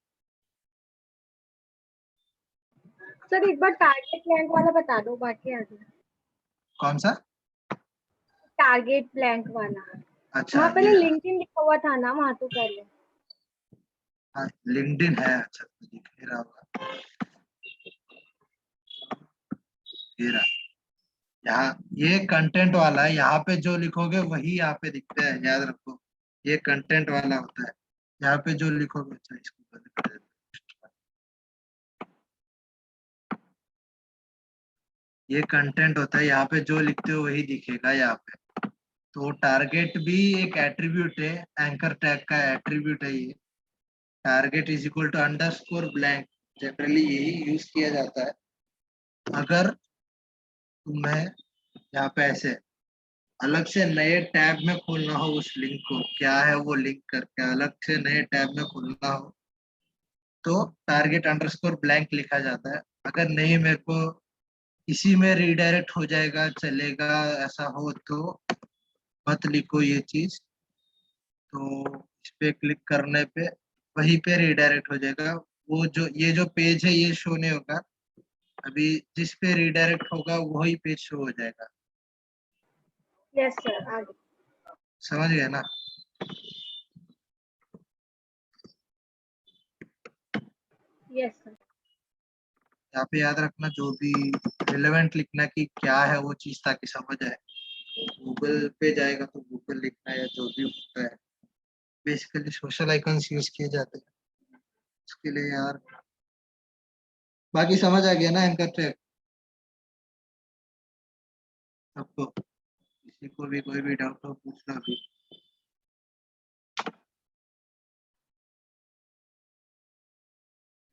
S8: सर एक बार टारगेट ब्लैंक वाला बता दो, बाकी आ गया।
S2: कौन सा?
S8: टारगेट ब्लैंक वाला।
S2: अच्छा
S8: वहाँ पहले
S2: ये
S8: लिंक्डइन लिखा हुआ था ना, वहाँ तो पहले।
S2: हाँ लिंक्डइन है। अच्छा तो दिख नहीं रहा होगा, ये रहा। यहाँ ये कंटेंट वाला है, यहाँ पे जो लिखोगे वही यहाँ पे दिखता है, याद रखो। ये कंटेंट वाला होता है, यहाँ पे जो लिखोगे। अच्छा इसको बंद कर देते हैं। ये कंटेंट होता है, यहाँ पे जो लिखते हो वही दिखेगा यहाँ पे। तो टारगेट भी एक एट्रीब्यूट है, एंकर टैग का एट्रीब्यूट है ये। Target is equal to underscore blank, generally यही यूज किया जाता है। अगर तुम्हें यहाँ पे ऐसे अलग से नए टैब में खोलना हो उस लिंक को, क्या है वो लिंक करके अलग से नए टैब में खोलना हो, तो टारगेट अंडरस्कोर ब्लैंक लिखा जाता है। अगर नहीं मेरे को इसी में रीडायरेक्ट हो जाएगा चलेगा, ऐसा हो तो मत लिखो ये चीज। तो इस पे क्लिक करने पे वहीं पे रीडायरेक्ट हो जाएगा। वो जो ये जो पेज है ये शो नहीं होगा, अभी जिस पे रीडायरेक्ट होगा वही पेज शो हो जाएगा।
S8: यस सर आगे।
S2: समझ गए ना?
S8: Yes sir.
S2: यहाँ पे याद रखना जो भी रिलेवेंट लिखना कि क्या है वो चीज ताकि समझ आए। गूगल पे जाएगा तो गूगल लिखना या जो भी होता है, बेसिकली सोशल आइकन्स यूज किए जाते हैं उसके लिए यार। बाकी समझ आ गया ना एंकर ट्रैक सबको? किसी को भी कोई भी डाउट हो पूछना भी।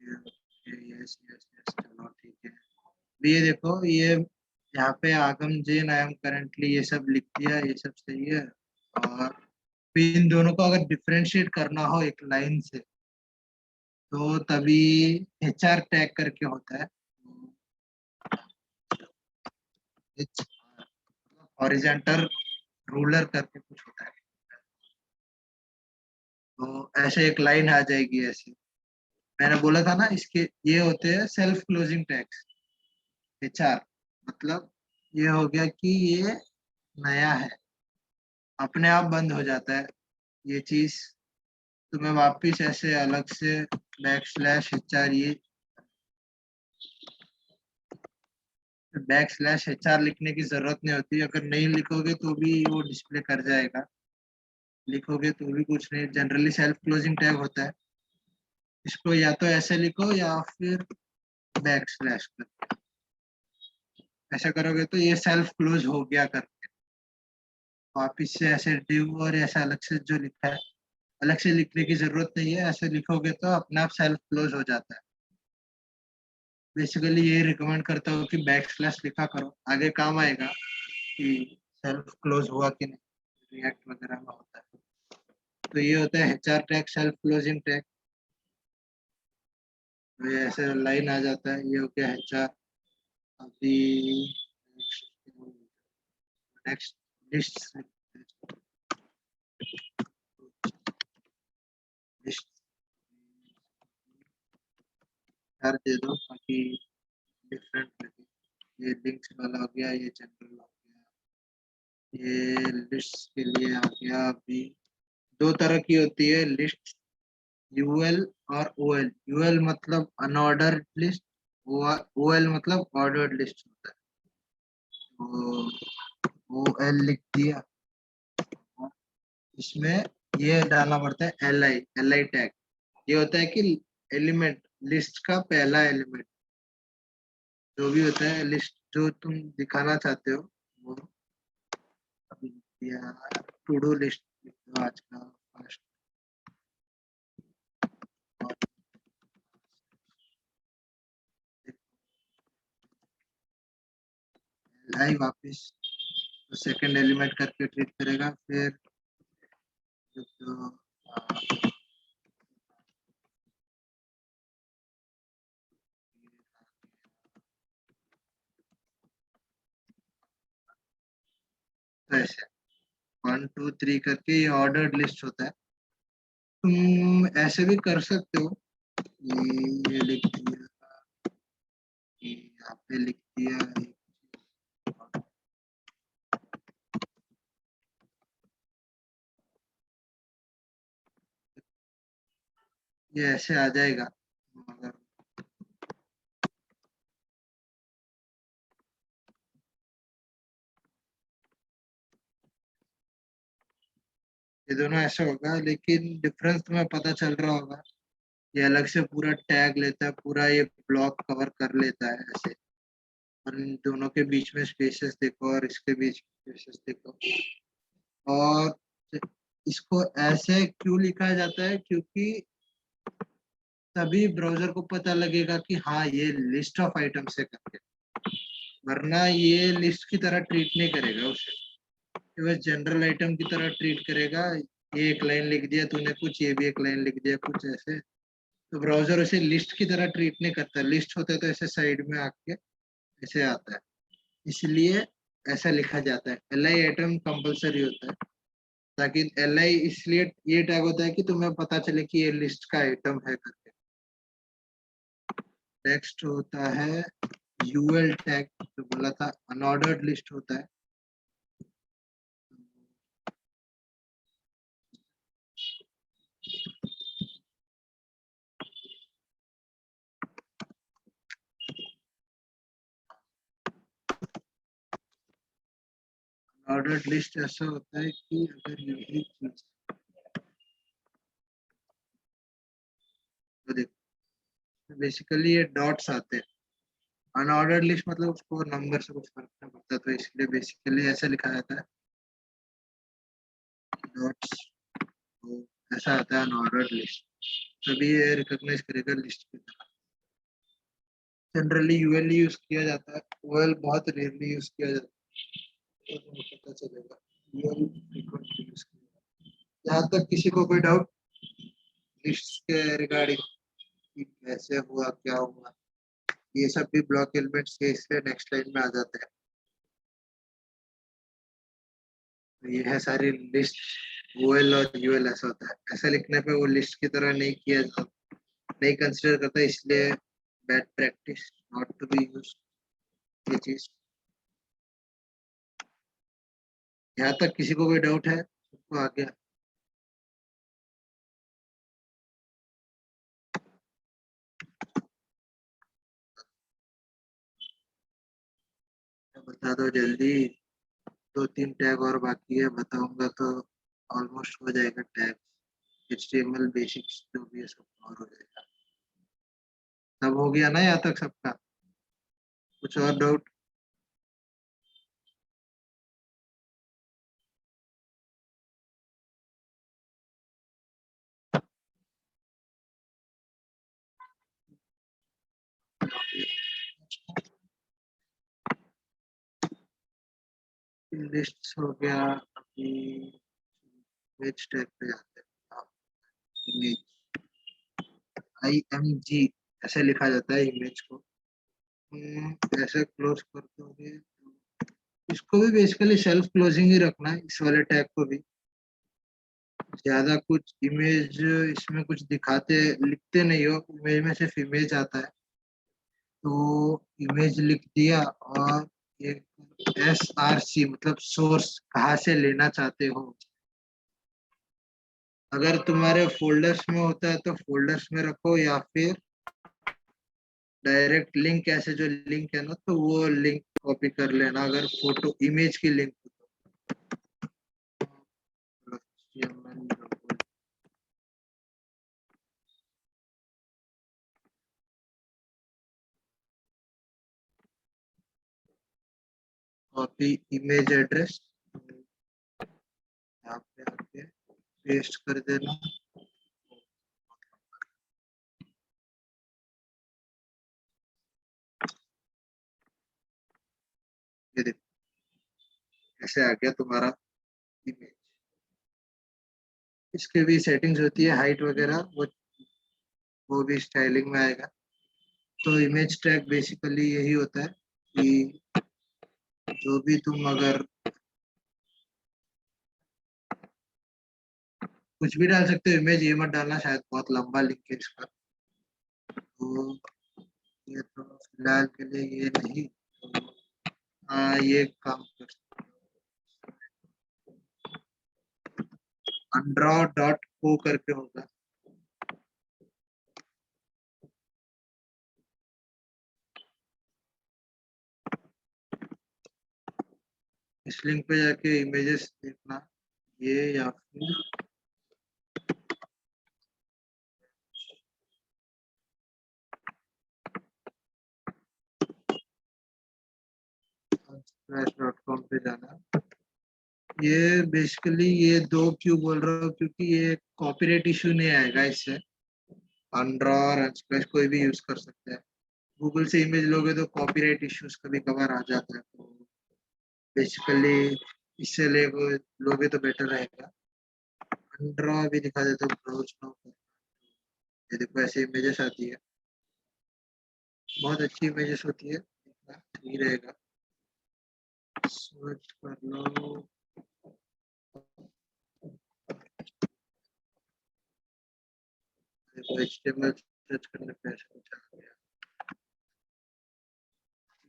S2: यस यस यस, चलो ठीक है। ये देखो, ये यहाँ पे आगम जैन आई एम करंटली ये सब लिख दिया, ये सब सही है। और फिर इन दोनों को अगर डिफरेंशिएट करना हो एक लाइन से तो तभी HR टैग करके होता है। हॉरिजॉन्टल रूलर करके कुछ होता है। तो ऐसे एक लाइन आ जाएगी ऐसे। मैंने बोला था ना इसके ये होते हैं सेल्फ क्लोजिंग टैग्स। HR मतलब ये हो गया कि ये नया है, अपने आप बंद हो जाता है ये चीज। तुम्हें वापिस ऐसे अलग से /HR, ये /HR लिखने की जरूरत नहीं होती। अगर नहीं लिखोगे तो भी वो डिस्प्ले कर जाएगा, लिखोगे तो भी कुछ नहीं। जनरली सेल्फ क्लोजिंग टैग होता है। इसको या तो ऐसे लिखो या फिर /। ऐसा करोगे तो ये सेल्फ क्लोज हो गया करके वापिस से ऐसे डिव और ऐसा अलग से जो लिखा है अलग से लिखने की जरूरत नहीं है। ऐसे लिखोगे तो अपने आप सेल्फ क्लोज हो जाता है। बेसिकली ये रिकमेंड करता हूँ कि / लिखा करो, आगे काम आएगा कि सेल्फ क्लोज हुआ कि नहीं, रिएक्ट वगैरह में होता है। तो ये होता है HR tag, self closing tag. तो ये ऐसे लाइन आ जाता है, ये हो गया HR। अभी नेक्स्ट लिस्ट दे दो ताकि डिफरेंट लगे। ये लिंक्स वाला हो गया, ये जनरल हो गया, ये लिस्ट के लिए आ गया। अभी दो तरह की होती है लिस्ट, UL और OL। UL मतलब अनऑर्डर्ड लिस्ट, OL मतलब ऑर्डर्ड लिस्ट होता है। तो OL लिख दिया, इसमें ये डालना पड़ता है LI टैग। ये होता है कि एलिमेंट, लिस्ट का पहला एलिमेंट जो भी होता है, लिस्ट जो तुम दिखाना चाहते हो वो। अभी टू डू लिस्ट आज का फर्स्ट। LI वापस तो सेकंड एलिमेंट करके ट्रीट करेगा। फिर तो ऐसे 1 2 3 करके ये ऑर्डर्ड लिस्ट होता है। तुम ऐसे भी कर सकते हो, ये लिख दिया, यहाँ पे लिख दिया, ये ऐसे आ जाएगा। मगर ये दोनों ऐसे होगा, लेकिन डिफरेंस तुम्हें पता चल रहा होगा। ये अलग से पूरा टैग लेता है, पूरा ये ब्लॉक कवर कर लेता है ऐसे। और इन दोनों के बीच में स्पेसेस देखो और इसके बीच स्पेसेस देखो। और इसको ऐसे क्यों लिखा जाता है? क्योंकि तभी ब्राउजर को पता लगेगा कि हाँ ये लिस्ट ऑफ आइटम्स है करके, वरना ये लिस्ट की तरह ट्रीट नहीं करेगा उसे। ये बस जनरल आइटम की तरह ट्रीट करेगा। ये एक लाइन लिख दिया तूने कुछ, ये भी एक लाइन लिख दिया कुछ ऐसे। तो ब्राउजर उसे लिस्ट की तरह ट्रीट नहीं करता। लिस्ट होता है तो ऐसे साइड में आके ऐसे आता है, इसलिए ऐसा लिखा जाता है। LI आइटम कंपलसरी होता है, ताकि LI इसलिए ये टैग होता है कि तुम्हें पता चले कि ये लिस्ट का आइटम है करके। नेक्स्ट होता है UL टैग, जो बोला था अनऑर्डर्ड लिस्ट होता है। ऑर्डर्ड लिस्ट ऐसा होता है कि अगर यही चीज तो देखो बेसिकली ये डॉट्स आते हैं, अनऑर्डर्ड लिस्ट मतलब उसको नंबर से कुछ फर्क नहीं पड़ता, तो इसलिए बेसिकली ऐसा लिखा जाता है डॉट्स, तो ऐसा आता है अनऑर्डर्ड लिस्ट, तभी ये रिकॉग्नाइज करेगा लिस्ट की तरह। जनरली यूएल यूज किया जाता है, यूएल बहुत रेयरली यूज किया जाता है, तो तुम्हें पता चलेगा यूएल फ्रीक्वेंटली यूज किया जाता है। यहाँ तक किसी को कोई डाउट लिस्ट के रिगार्डिंग कि कैसे हुआ क्या हुआ, ये सब भी ब्लॉक एलिमेंट्स के इसलिए नेक्स्ट लाइन में आ जाते हैं। तो ये है सारी लिस्ट, ओएल और यूएल ऐसा होता है, ऐसा लिखने पे वो लिस्ट की तरह नहीं किया जाता, नहीं कंसिडर करता, इसलिए bad practice not to be use ये चीज। यहाँ तक किसी को कोई डाउट है? सबको आ गया? बता दो जल्दी, 2-3 टैग और बाकी है, बताऊंगा तो ऑलमोस्ट हो जाएगा टैग, HTML बेसिक्स जो भी है सब और हो जाएगा। सब हो गया ना यहाँ तक सबका? कुछ और डाउट? लिस्ट हो गया, अभी इमेज टैग पे जाते हैं। इमेज IMG ऐसे लिखा जाता है इमेज को, ऐसे क्लोज कर दोगे तो इसको भी बेसिकली सेल्फ क्लोजिंग ही रखना है, इस वाले टैग को भी। ज्यादा कुछ इमेज इसमें कुछ दिखाते लिखते नहीं हो, इमेज में सिर्फ इमेज आता है, तो इमेज लिख दिया और एक SRC मतलब सोर्स कहाँ से लेना चाहते हो। अगर तुम्हारे फोल्डर्स में होता है तो फोल्डर्स में रखो, या फिर डायरेक्ट लिंक ऐसे जो लिंक है ना तो वो लिंक कॉपी कर लेना, अगर फोटो इमेज की लिंक हो तो। कॉपी इमेज एड्रेस यहाँ पे आके पेस्ट कर देना। ये देखो ऐसे आ गया तुम्हारा इमेज। इसके भी सेटिंग्स होती है हाइट वगैरह, वो भी स्टाइलिंग में आएगा। तो इमेज टैग बेसिकली यही होता है कि जो भी तुम अगर कुछ भी डाल सकते हो, इमेज ये मत डालना, शायद बहुत लंबा लिंक है इसका, तो ये तो फिलहाल के लिए ये नहीं, तो हाँ ये काम कर undraw.co करके होगा, इस लिंक पे जाके इमेजेस देखना, ये या फिर splash.com पे जाना। ये बेसिकली ये दो क्यों बोल रहा हूँ, क्योंकि ये कॉपीराइट इशू नहीं आएगा इससे, अनड्रॉ और अनस्प्लैश कोई भी यूज कर सकते हैं। गूगल से इमेज लोगे तो कॉपीराइट इश्यूज कभी कभार आ जाता है, तो बेसिकली इससे लोगे तो बेटर रहेगा। अनड्रॉ भी दिखा देता हूँ, ब्राउज नाउ पर। ये देखो ऐसे इमेजेस आती है, बहुत अच्छी इमेजेस होती है, देखना ठीक रहेगा, सर्च कर लो। देखो HTML सर्च करने पे ऐसा कुछ आ गया,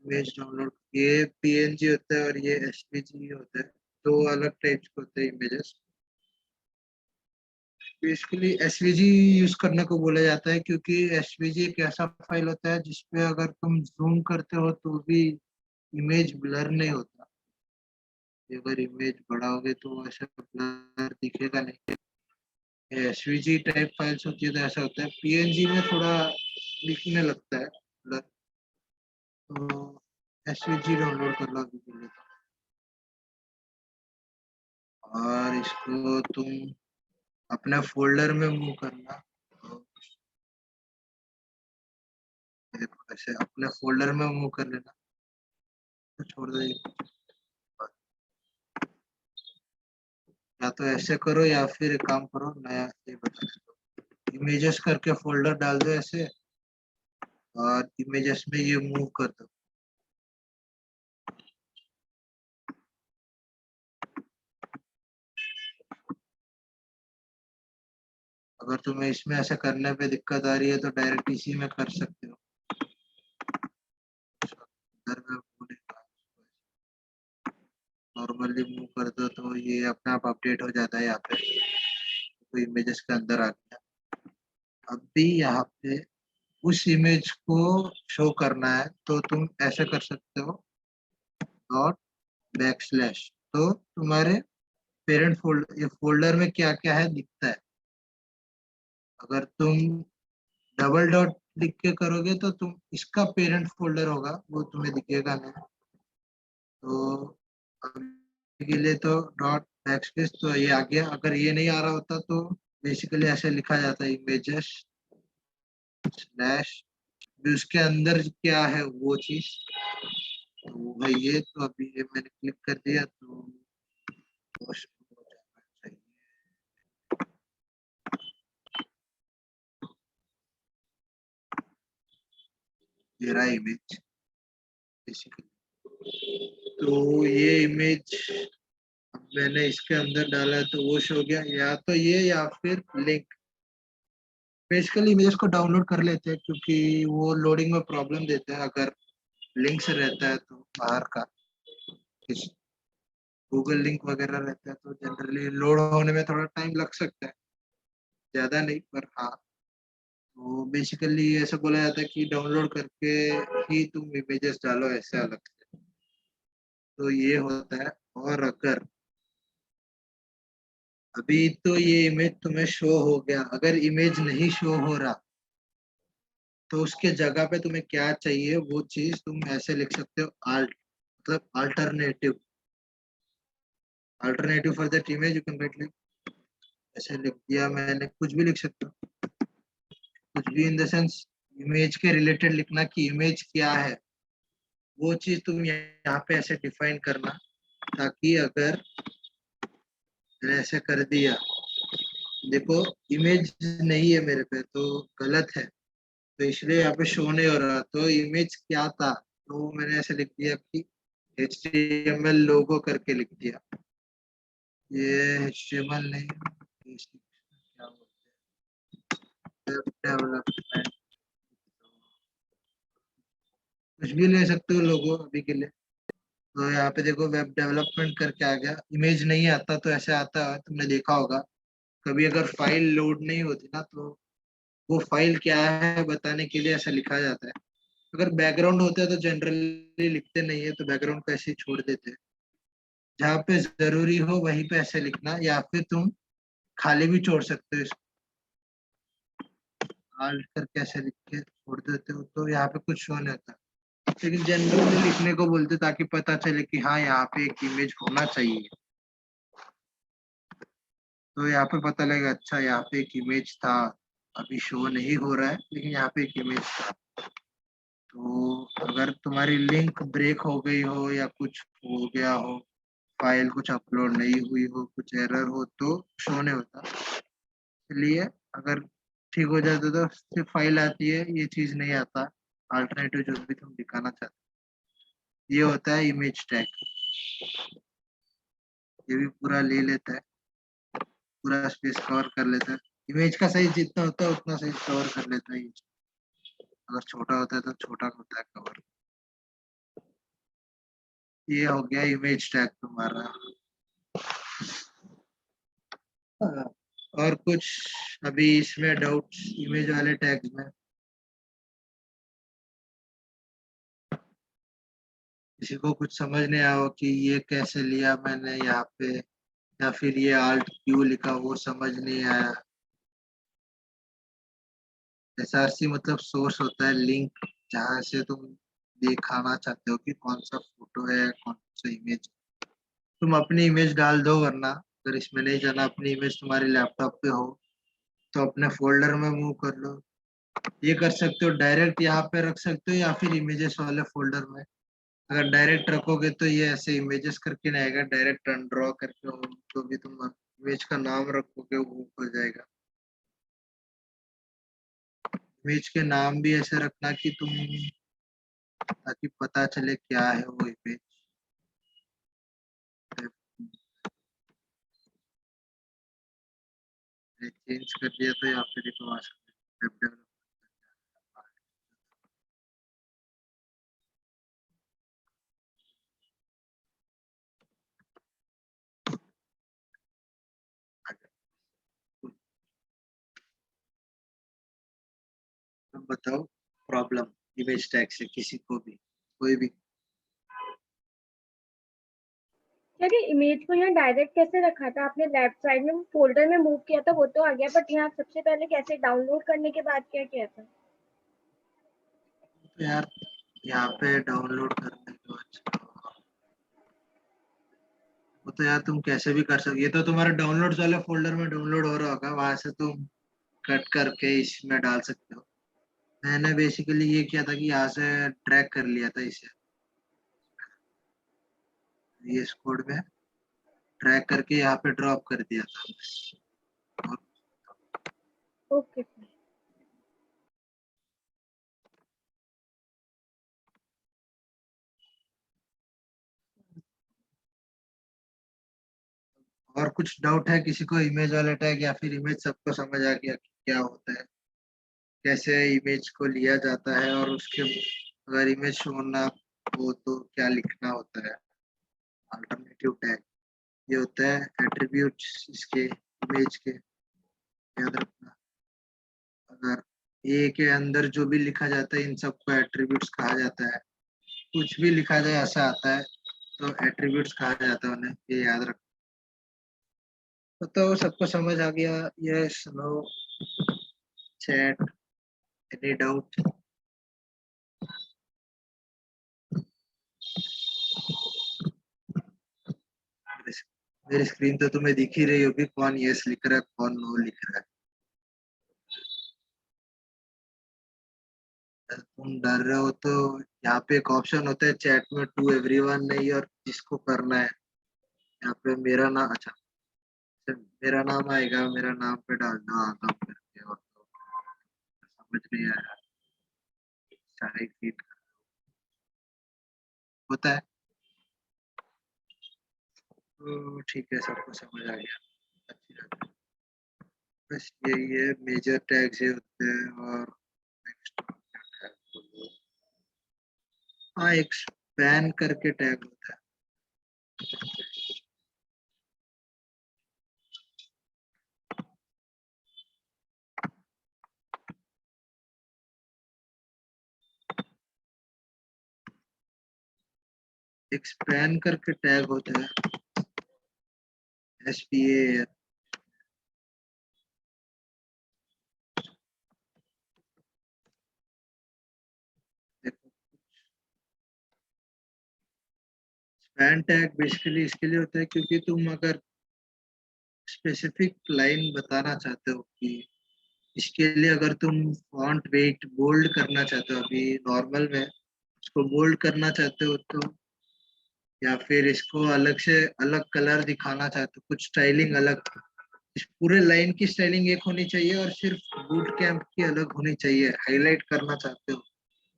S2: इमेज डाउनलोड, ये PNG होता है और ये SVG होता है, दो अलग टाइप्स के होते हैं इमेजेस। बेसिकली SVG यूज करने को बोला जाता है क्योंकि SVG एक ऐसा फाइल होता है जिसपे अगर तुम जूम करते हो तो भी इमेज ब्लर नहीं होता, अगर इमेज बढ़ाओगे तो ऐसा ब्लर दिखेगा नहीं। एसवीजी टाइप फाइल्स होती है तो ऐसा होता है, पीएनजी में थोड़ा दिखने लगता है ब्लर। तो एसवीजी डाउनलोड कर लो अभी के लिए तो। और इसको तुम अपने फोल्डर में मूव करना। देखो ऐसे अपने फोल्डर में मूव कर लेना, तो छोड़ दो। या तो ऐसे करो या फिर एक काम करो, नया ये बता दो, इमेजेस करके फोल्डर डाल दो ऐसे, और इमेजेस में ये मूव कर दो। अगर तुम्हें इसमें ऐसे करने पे दिक्कत आ रही है तो डायरेक्ट इसी में कर सकते हो। इधर में नॉर्मली मूव कर दो तो ये अपने आप अपडेट हो जाता है। यहाँ पे तो इमेजेस के अंदर आ गया। अब भी यहाँ पे उस इमेज को शो करना है तो तुम ऐसे कर सकते हो, डॉट बैकस्लैश, तो तुम्हारे पेरेंट फोल्डर में क्या क्या है दिखता है। अगर तुम डबल डॉट लिख के करोगे तो तुम इसका पेरेंट फोल्डर होगा वो तुम्हें दिखेगा नहीं। तो अभी के लिए तो डॉट बैकस्पेस तो ये आ गया। अगर ये नहीं आ रहा होता तो बेसिकली ऐसे लिखा जाता है, इमेजेस स्लैश, उसके अंदर क्या है वो चीज, तो वो है ये। तो अभी ये मैंने क्लिक कर दिया तो वो शुरू हो जाना चाहिए। ये रहा इमेज बेसिकली। तो ये इमेज मैंने इसके अंदर डाला तो वो शो हो गया, या तो ये या फिर लिंक। बेसिकली इमेज को डाउनलोड कर लेते हैं क्योंकि वो लोडिंग में प्रॉब्लम देते हैं अगर लिंक से रहता है तो बाहर का। गूगल लिंक वगैरह रहता है तो जनरली लोड होने में थोड़ा टाइम लग सकता है, ज्यादा नहीं पर हाँ। तो बेसिकली ऐसा बोला जाता है कि डाउनलोड करके ही तुम इमेजेस डालो ऐसे अलग से। तो ये होता है। और अगर अभी तो ये इमेज तुम्हें शो हो गया, अगर इमेज नहीं शो हो रहा तो उसके जगह पे तुम्हें क्या चाहिए वो चीज तुम ऐसे लिख सकते हो, आल्ट मतलब alternative, alternative for that image you can write like, ऐसे लिख दिया मैंने। कुछ भी लिख सकते हो, कुछ भी इन द सेंस इमेज के रिलेटेड लिखना कि इमेज क्या है वो चीज तुम यहाँ पे ऐसे डिफाइन करना, ताकि अगर मैंने ऐसे कर दिया, देखो इमेज नहीं है मेरे पे तो गलत है, तो इसलिए यहाँ पे शो नहीं हो रहा। तो इमेज क्या था तो मैंने ऐसे लिख दिया कि HTML लोगो करके लिख दिया। ये HTML नहीं, क्या बोलते हैं, डेवलपमेंट, कुछ भी ले सकते हो लोगो अभी के लिए। तो यहाँ पे देखो वेब डेवलपमेंट करके आ गया। इमेज नहीं आता तो ऐसे आता है, तुमने देखा होगा कभी अगर फाइल लोड नहीं होती ना तो वो फाइल क्या है बताने के लिए ऐसा लिखा जाता है। अगर बैकग्राउंड होता है तो जनरली लिखते नहीं है, तो बैकग्राउंड को ऐसे ही छोड़ देते हैं। जहाँ पे जरूरी हो वहीं पे ऐसे लिखना, या फिर तुम खाली भी छोड़ सकते हो, इसको आल्ट करके ऐसे लिख के छोड़ देते हो तो यहाँ पे कुछ शो नहीं होता। लेकिन जनरली लिखने को बोलते ताकि पता चले कि हाँ यहाँ पे एक इमेज होना चाहिए। तो यहाँ पे पता लगेगा अच्छा यहाँ पे एक इमेज था, अभी शो नहीं हो रहा है लेकिन यहाँ पे एक इमेज था। तो अगर तुम्हारी लिंक ब्रेक हो गई हो या कुछ हो गया हो, फाइल कुछ अपलोड नहीं हुई हो, कुछ एरर हो तो शो नहीं होता। इसलिए अगर ठीक हो जाता तो सिर्फ फाइल आती है, ये चीज नहीं आता, अल्टरनेटिव जो भी तुम दिखाना चाहते हो। ये होता है इमेज टैग। ये भी पूरा ले लेता है, पूरा स्पेस कवर कर लेता है। इमेज का साइज जितना होता है उतना साइज कवर कर लेता है। अगर छोटा होता है तो छोटा होता है कवर। ये हो गया इमेज टैग तुम्हारा। और कुछ अभी इसमें डाउट्स इमेज वाले टैग्स में? किसी को कुछ समझ नहीं आया हो कि ये कैसे लिया मैंने यहाँ पे, या फिर ये आल्ट क्यों लिखा वो समझ नहीं आया। एसआरसी मतलब सोर्स होता है, लिंक, जहाँ से तुम दिखाना चाहते हो कि कौन सा फोटो है, कौन सा इमेज। तुम अपनी इमेज डाल दो, वरना अगर इसमें नहीं जाना, अपनी इमेज तुम्हारे लैपटॉप पे हो तो अपने फोल्डर में मूव कर लो। ये कर सकते हो, डायरेक्ट यहाँ पे रख सकते हो या फिर इमेजेस वाले फोल्डर में। अगर डायरेक्ट रखोगे तो ये ऐसे इमेजेस करके नहीं आएगा, डायरेक्ट अनड्रॉ करके हो तो भी तुम इमेज का नाम रखोगे वो हो जाएगा। इमेज के नाम भी ऐसे रखना कि तुम, ताकि पता चले क्या है वो इमेज। चेंज कर दिया तो यहाँ पे देखो आ सकते हैं। अब बताओ प्रॉब्लम इमेज टैग से किसी को भी, कोई भी।
S8: यार ये इमेज को यहाँ डायरेक्ट कैसे रखा था आपने? लेफ्ट साइड में फोल्डर में मूव किया था वो तो आ गया, बट यहाँ सबसे पहले कैसे डाउनलोड करने के बाद क्या किया था?
S2: तो यार यहाँ पे डाउनलोड करने के बाद वो तो यार तुम कैसे भी कर सकते, ये तो तुम्हारे डाउनलोड्स वाले फोल्डर में डाउनलोड हो रहा होगा, वहां से तुम कट करके इसमें डाल सकते हो। मैंने बेसिकली ये किया था कि यहाँ से ड्रैग कर लिया था इसे, ये इस कोड में ड्रैग करके यहाँ पे ड्रॉप कर दिया था।
S8: ओके।
S2: और कुछ डाउट है किसी को इमेज वाले टैग, या फिर इमेज सबको समझ आ गया कि क्या होता है, कैसे इमेज को लिया जाता है, और उसके अगर इमेज शो होना हो तो क्या लिखना होता है। अल्टरनेटिव टैग ये होता है एट्रीब्यूट्स इसके इमेज के, याद रखना। अगर ए के अंदर जो भी लिखा जाता है इन सबको एट्रीब्यूट्स कहा जाता है। कुछ भी लिखा जाए ऐसा आता है तो एट्रीब्यूट्स कहा जाता है उन्हें, ये याद रखना। तो सबको समझ आ गया? Yes, no, chat, any doubt? मेरी स्क्रीन तो तुम्हें दिख ही रही होगी, कौन यस लिख रहा है कौन नो लिख रहा है। तुम डर रहे हो तो यहाँ पे एक ऑप्शन होता है चैट में, टू एवरीवन नहीं, और जिसको करना है यहाँ पे मेरा नाम, अच्छा मेरा नाम आएगा, मेरा नाम पे डालना आता करके, और तो समझ नहीं आया सारे फीड होता है। तो ठीक है, सबको समझ आ गया, अच्छी बात है। बस यही है, मेजर टैग्स ये होते हैं। और नेक्स्ट हाँ, एक स्पैन करके टैग होता है। एक स्पैन करके टैग होता है, SPA। देखो स्पैन टैग बेसिकली इसके लिए होता है क्योंकि तुम अगर स्पेसिफिक लाइन बताना चाहते हो कि इसके लिए अगर तुम फॉन्ट वेट बोल्ड करना चाहते हो, अभी नॉर्मल में इसको बोल्ड करना चाहते हो तो, या फिर इसको अलग से अलग कलर दिखाना चाहते हो, कुछ स्टाइलिंग अलग, इस पूरे लाइन की स्टाइलिंग एक होनी चाहिए और सिर्फ बूट कैंप की अलग होनी चाहिए, हाईलाइट करना चाहते हो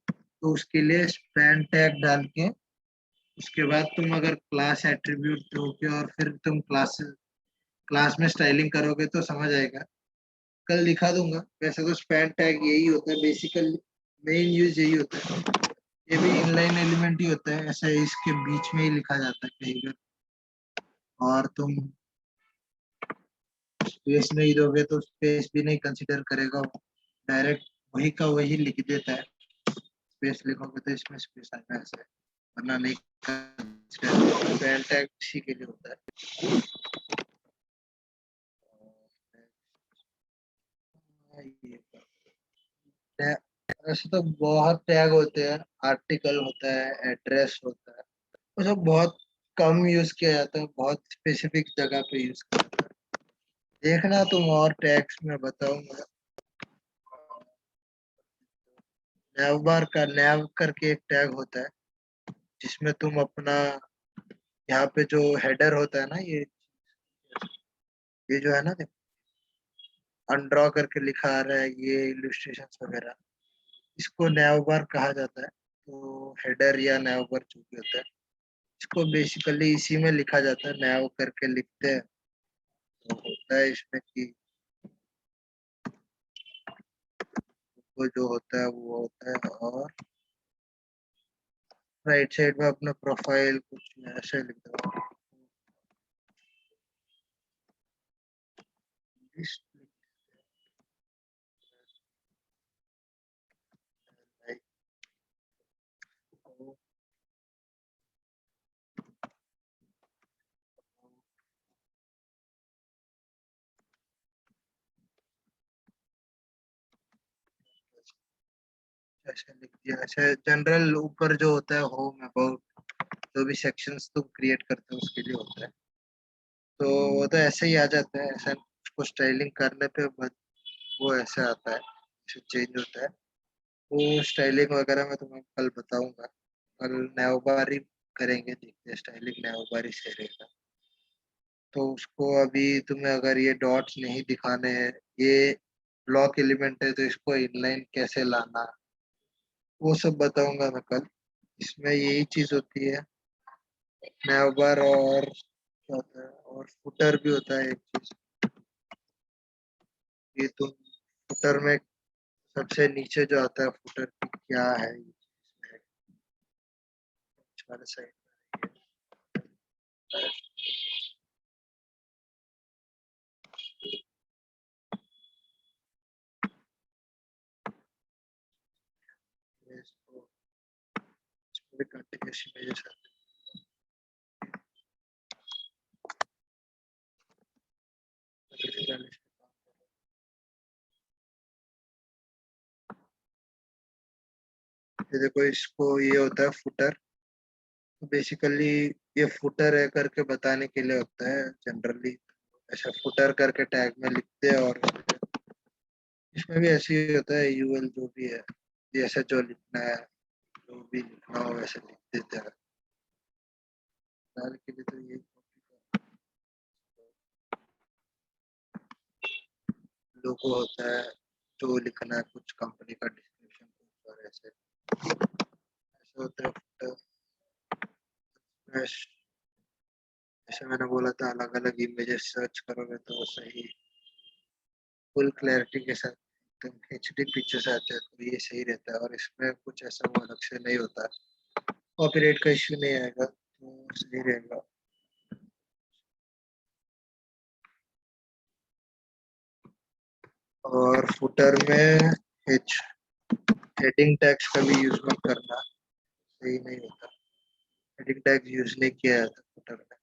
S2: तो उसके लिए स्पैन टैग डाल के उसके बाद तुम अगर क्लास एट्रीब्यूट दोगे और फिर तुम क्लास में स्टाइलिंग करोगे तो समझ आएगा। कल दिखा दूंगा। वैसे तो स्पैन टैग यही होता है बेसिकली, मेन यूज यही होता है। ये भी इनलाइन एलिमेंट ही होता है, ऐसा इसके बीच में ही लिखा जाता है कहीं पर, और तुम स्पेस नहीं दोगे तो स्पेस भी नहीं कंसिडर करेगा, डायरेक्ट वही का वही लिख देता है। स्पेस लिखोगे तो इसमें स्पेस आएगा ऐसे। वरना नहीं पैन टैग इसी के लिए होता है। ऐसे तो बहुत टैग होते हैं, आर्टिकल होता है, एड्रेस होता है, वो सब बहुत कम यूज किया जाता है, बहुत स्पेसिफिक जगह पे यूज किया जाता है। देखना तुम और टैग्स में बताऊंगा। नैव बार का नैव करके एक टैग होता है जिसमें तुम अपना यहाँ पे जो हेडर होता है ना, ये जो है ना, अनड्रॉ करके लिखा आ रहा है, ये इलस्ट्रेशन वगैरह, इसको नैव बार कहा जाता है। तो हेडर या नैव बार जो भी होता है, इसको बेसिकली इसी में लिखा जाता है, नैव करके लिखते हैं। तो होता है इसमें कि वो जो होता है वो होता है, और राइट साइड में अपना प्रोफाइल कुछ ऐसे लिख दो। ऐसे लिख दिया। ऐसे जनरल ऊपर जो होता है होम अबाउट, जो भी सेक्शंस तुम क्रिएट करते हो उसके लिए होता है। तो वो तो ऐसे ही आ जाता है, ऐसा उसको स्टाइलिंग करने पे वो ऐसे आता है, चेंज होता है। वो स्टाइलिंग वगैरह मैं तुम्हें कल बताऊंगा। कल नैवबारी करेंगे, देखते हैं स्टाइलिंग नैवबारी से रहेगा। तो उसको अभी तुम्हें अगर ये डॉट्स नहीं दिखाने हैं, ये ब्लॉक एलिमेंट है, तो इसको इनलाइन कैसे लाना, वो सब बताऊंगा मैं कल। इसमें यही चीज होती है नैवबार, और क्या होता है, और फुटर भी होता है एक चीज। ये तुम फुटर में सबसे नीचे जो आता है फुटर की क्या है, ये चीज वाले साइड में ये इसको इसको भी कंटिन्यूस इमेजेस आते हैं। ये देखो, इसको ये होता है फुटर। तो बेसिकली ये फुटर है करके बताने के लिए होता है जनरली। ऐसा फुटर करके टैग में लिखते हैं, और इसमें भी ऐसे ही होता है, यूएल जो भी है, जैसे जो लिखना है, जो भी लिखना हो वैसे लिख देते हैं। फिलहाल के लिए तो ये लोगो होता है, जो लिखना है, कुछ कंपनी का डिस्क्रिप्शन कुछ, और ऐसे ऐसे होता है footer। जैसे मैंने बोला था, अलग अलग इमेजेस सर्च करोगे तो वो सही फुल क्लैरिटी के साथ एकदम एचडी पिक्चर्स आते हैं, तो ये सही रहता है। और इसमें कुछ ऐसा वो अलग से नहीं होता, कॉपीराइट का इश्यू नहीं आएगा, तो सही रहेगा। और फुटर में एच हेडिंग टैग्स का भी यूज मत करना, सही नहीं होता। हेडिंग टैग यूज नहीं किया जाता फुटर में।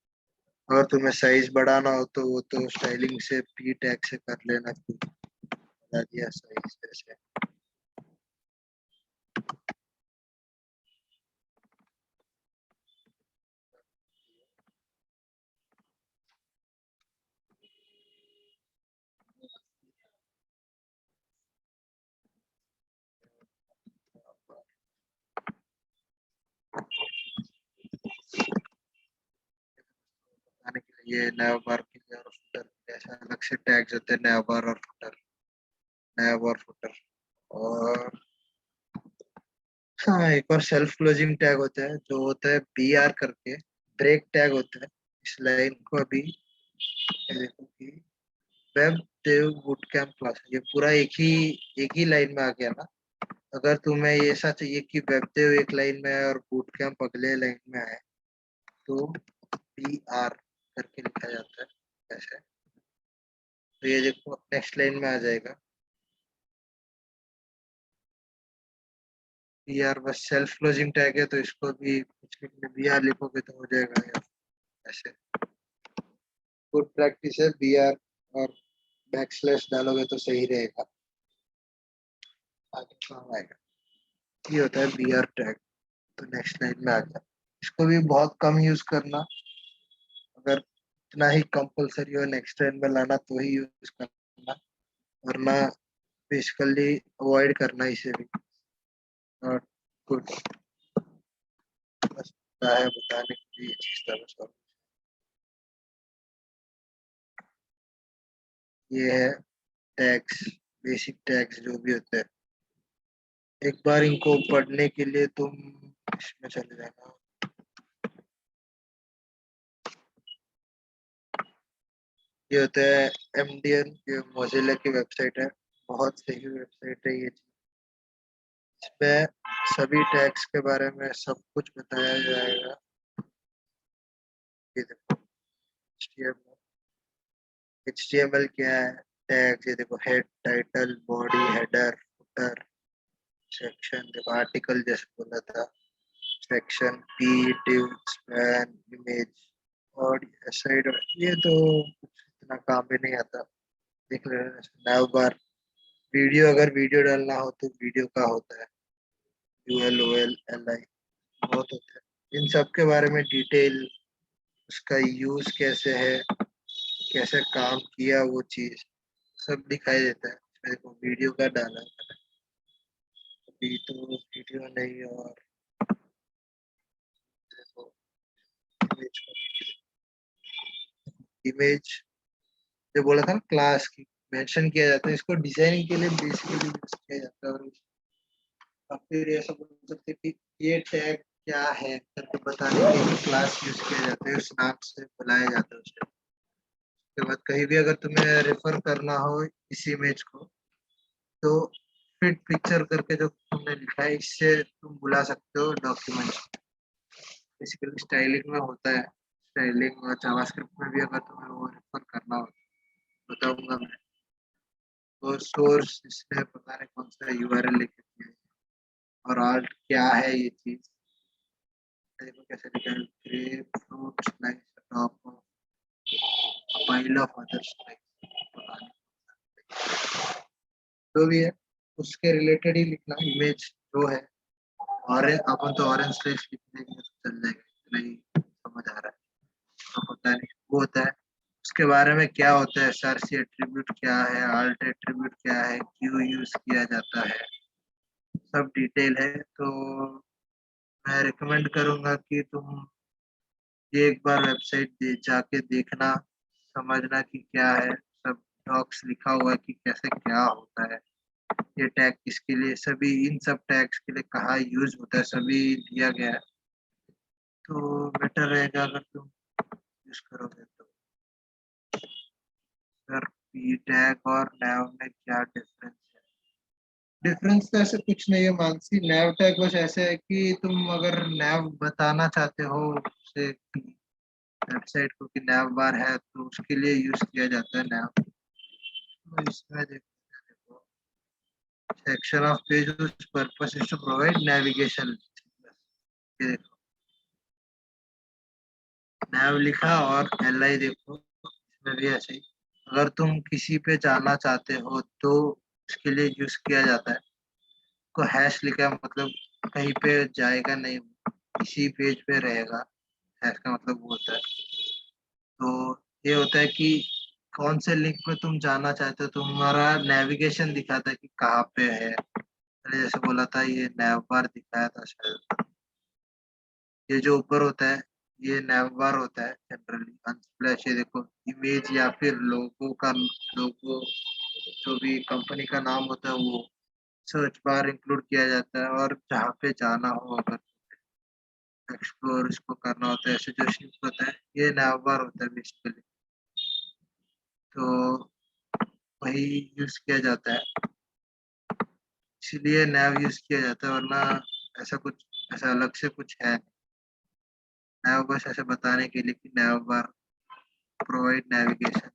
S2: अगर तुम्हें साइज बढ़ाना हो तो वो तो स्टाइलिंग से पी टैग से कर लेना, फिर बढ़ा दिया साइज जैसे। बताने के लिए ये नया बार के लिए और फुटर ऐसे अलग से टैग्स होते हैं, नया बार और फुटर, नया बार फुटर। और हाँ, एक और सेल्फ क्लोजिंग टैग होता है, जो होता है बी आर करके, ब्रेक टैग होता है। इस लाइन को अभी ये देखो कि वेब देव बूट कैंप क्लास, ये पूरा एक ही लाइन में आ गया ना। अगर तुम्हें ये ऐसा चाहिए कि वेब देव एक लाइन में है और बूट कैंप अगले लाइन में है, तो बी आर करके लिखा जाता है ऐसे। तो ये देखो नेक्स्ट लाइन में आ जाएगा। BR बस सेल्फ क्लोजिंग टैग है, तो इसको भी कुछ लिखने BR लिखोगे तो हो जाएगा यार ऐसे। गुड प्रैक्टिस है, BR और बैकस्लैश डालोगे तो सही रहेगा, आगे काम आएगा। ये होता है BR टैग। तो नेक्स्ट लाइन में आ गया। इसको भी बहुत कम यूज करना, अगर इतना ही कंपलसरी हो नेक्स्ट लाइन में लाना तो ही यूज करना, वरना बेसिकली अवॉइड करना इसे भी। Not good. बस है बताने के लिए ये चीज था बस। और ये है टैग्स, बेसिक टैग्स जो भी होते हैं। एक बार इनको पढ़ने के लिए तुम इसमें चले जाना। ये होता है MDN, ये मोजिला की वेबसाइट है, बहुत सही वेबसाइट है ये। इसमें सभी टैग्स के बारे में सब कुछ बताया जाएगा। ये देखो HTML क्या है, टैग्स, ये देखो head, title, body, header, footer, section, देखो आर्टिकल जैसे बोला था, section, P, div, span, image और साइड। ये तो कुछ इतना काम भी नहीं आता, देख लेना। नाउ बार, वीडियो, अगर वीडियो डालना हो तो वीडियो का होता है UL, OL, LI, बहुत होता है। इन सब के बारे में डिटेल, उसका यूज कैसे है, कैसे काम किया वो चीज सब दिखाई देता है। इसमें देखो वीडियो का डाला है मैंने, अभी तो वीडियो नहीं, और देखो इमेज जो बोला था ना क्लास की मेंशन किया जाता है, इसको डिजाइनिंग के लिए बेसिकली यूज किया जाता है। और फिर ऐसा बोल सकते हैं कि ये टैग क्या है करके बताने के लिए क्लास यूज किया जाता है, उस नाम से बुलाया जाता है उसे। उसके बाद कहीं भी अगर तुम्हें रेफर करना हो इस इमेज को, तो फिट पिक्चर करके जो तुमने लिखा है इससे तुम बुला सकते हो डॉक्यूमेंट। बेसिकली स्टाइलिंग में होता है, स्टाइलिंग और जावास्क्रिप्ट में भी अगर तुम्हें वो रेफर करना हो बताऊंगा मैं। और सोर्स इसमें पता नहीं कौन सा URL लिखे दिया है, और आल्ट क्या है ये चीज, देखो कैसे लिखा है, grep fruit slice top of pile of other slice, पता नहीं जो भी है उसके रिलेटेड ही लिखना। इमेज जो है ऑरेंज, अपन तो ऑरेंज स्लाइस लिखने के लिए चल जाएगा, नहीं समझ आ रहा है तो पता नहीं वो होता है। उसके बारे में क्या होता है, src एट्रीब्यूट क्या है, आल्ट एट्रीब्यूट क्या है, क्यों यूज किया जाता है, सब डिटेल है। तो मैं रिकमेंड करूंगा कि तुम ये एक बार वेबसाइट जाके देखना, समझना कि क्या है, सब डॉक्स लिखा हुआ है कि कैसे क्या होता है, ये टैग किसके लिए, सभी इन सब टैग्स के लिए कहाँ यूज होता है सभी दिया गया है। तो बेटर रहेगा अगर तुम यूज करोगे तो। सर पी टैग और नैव में क्या डिफरेंस है? डिफरेंस तो ऐसे कुछ नहीं है मानसी, नैव टैग बस ऐसे है कि तुम अगर नैव बताना चाहते हो उसे वेबसाइट को कि नैव बार है, तो उसके लिए यूज किया जाता है नैव। तो इसमें देखो section of page purpose is to provide navigation. ये देखो नैव लिखा और LI देखो, इसमें भी ऐसे ही। अगर तुम किसी पे जाना चाहते हो तो उसके लिए यूज किया जाता है। को हैश लिखा है मतलब कहीं पे जाएगा नहीं, इसी पेज पे रहेगा, हैश का मतलब वो होता है। तो ये होता है कि कौन से लिंक पे तुम जाना चाहते हो, तुम्हारा नेविगेशन दिखाता है कि कहाँ पे है। मैंने जैसे बोला था ये नैव बार दिखाया था शायद, ये जो ऊपर होता है ये नैव बार होता है जनरली अनस्प्लैश। ये देखो इमेज या फिर लोगो जो भी कंपनी का नाम होता है वो सर्च बार इंक्लूड किया जाता है। और जहाँ पे जाना हो, अगर एक्सप्लोर इसको करना होता है, ऐसे जो शिफ्ट होता है ये नैव बार होता है बेसिकली। तो वही यूज किया जाता है, इसीलिए नैव यूज किया जाता है, वरना ऐसा कुछ ऐसा अलग से कुछ है नहीं। नैव बस ऐसे बताने के लिए कि नैव बार प्रोवाइड नेविगेशन,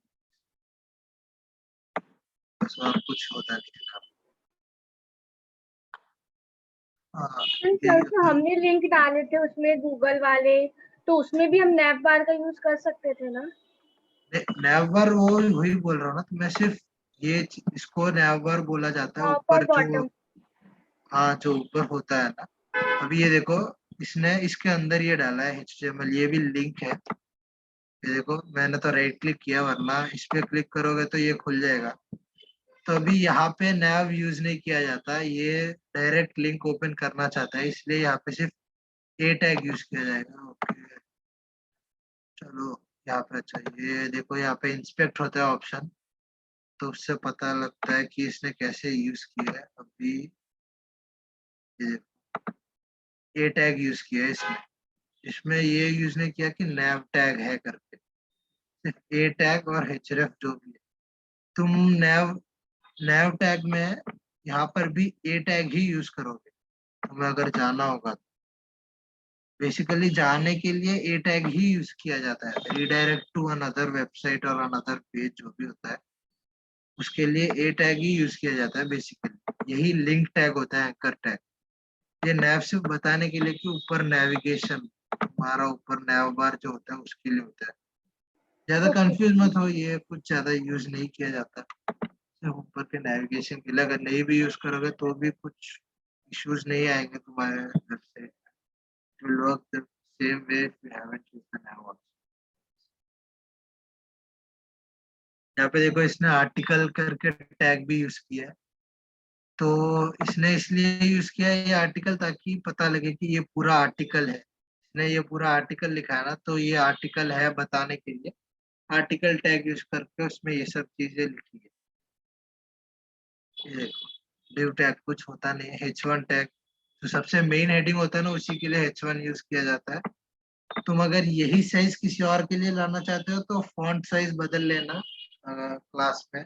S2: बस और कुछ होता नहीं है। हाँ
S8: सर
S2: यही
S8: जो
S2: होता है।
S8: हमने लिंक डाले थे उसमें गूगल वाले, तो उसमें भी हम नैप बार का यूज कर सकते थे ना?
S2: नेवर वो वही बोल रहा हूँ ना, तो मैं सिर्फ इसको नेवर बोला जाता है
S8: टॉप और
S2: ऊपर जो,
S8: बॉटम।
S2: हाँ जो ऊपर होता है ना। अभी ये देखो, इसने इसके अंदर ये डाला है HTML, ये भी लिंक है। ये देखो मैंने तो राइट क्लिक किया, वरना इस पे क्लिक करोगे तो ये खुल जाएगा। तो अभी यहाँ पे नैव यूज नहीं किया जाता, ये डायरेक्ट लिंक ओपन करना चाहता है, इसलिए यहाँ पे सिर्फ ए टैग यूज किया जाएगा। ओके चलो, यहाँ पे अच्छा ये देखो, यहाँ पे इंस्पेक्ट होता है ऑप्शन, तो उससे पता लगता है कि इसने कैसे यूज किया है। अभी ये ए टैग यूज किया है इसमें, इसमें ये यूज नहीं किया कि नैव टैग है करके, सिर्फ ए टैग और href जो भी है। तुम नैव नैव टैग में यहाँ पर भी ए टैग ही यूज करोगे, तुम्हें अगर जाना होगा तो। बेसिकली जाने के लिए ए टैग ही यूज किया जाता है, रिडायरेक्ट टू अनदर वेबसाइट और अनदर पेज जो भी होता है, उसके लिए ए टैग ही यूज किया जाता है बेसिकली। यही लिंक टैग होता है, एंकर टैग। ये नैव सिर्फ बताने के लिए कि ऊपर नेविगेशन, हमारा ऊपर नैव बार जो होता है उसके लिए होता है। ज्यादा
S8: ओके।
S2: कंफ्यूज मत हो, ये कुछ ज्यादा यूज नहीं किया जाता, सिर्फ ऊपर के नेविगेशन के लिए। अगर नहीं भी यूज करोगे तो भी कुछ इश्यूज नहीं आएंगे तुम्हारे website. It will work the same way if you haven't used the nav also. यहाँ पे देखो, इसने आर्टिकल करके टैग भी यूज किया है। तो इसने इसलिए यूज किया है ये आर्टिकल, ताकि पता लगे कि ये पूरा आर्टिकल है। इसने ये पूरा आर्टिकल लिखा है ना, तो ये आर्टिकल है बताने के लिए आर्टिकल टैग यूज करके उसमें ये सब चीजें लिखी है। ये देखो, div टैग कुछ होता नहीं है, h1 टैग जो सबसे मेन हेडिंग होता है ना, उसी के लिए h1 यूज किया जाता है। तुम अगर यही साइज किसी और के लिए लाना चाहते हो तो फॉन्ट साइज बदल लेना क्लास में,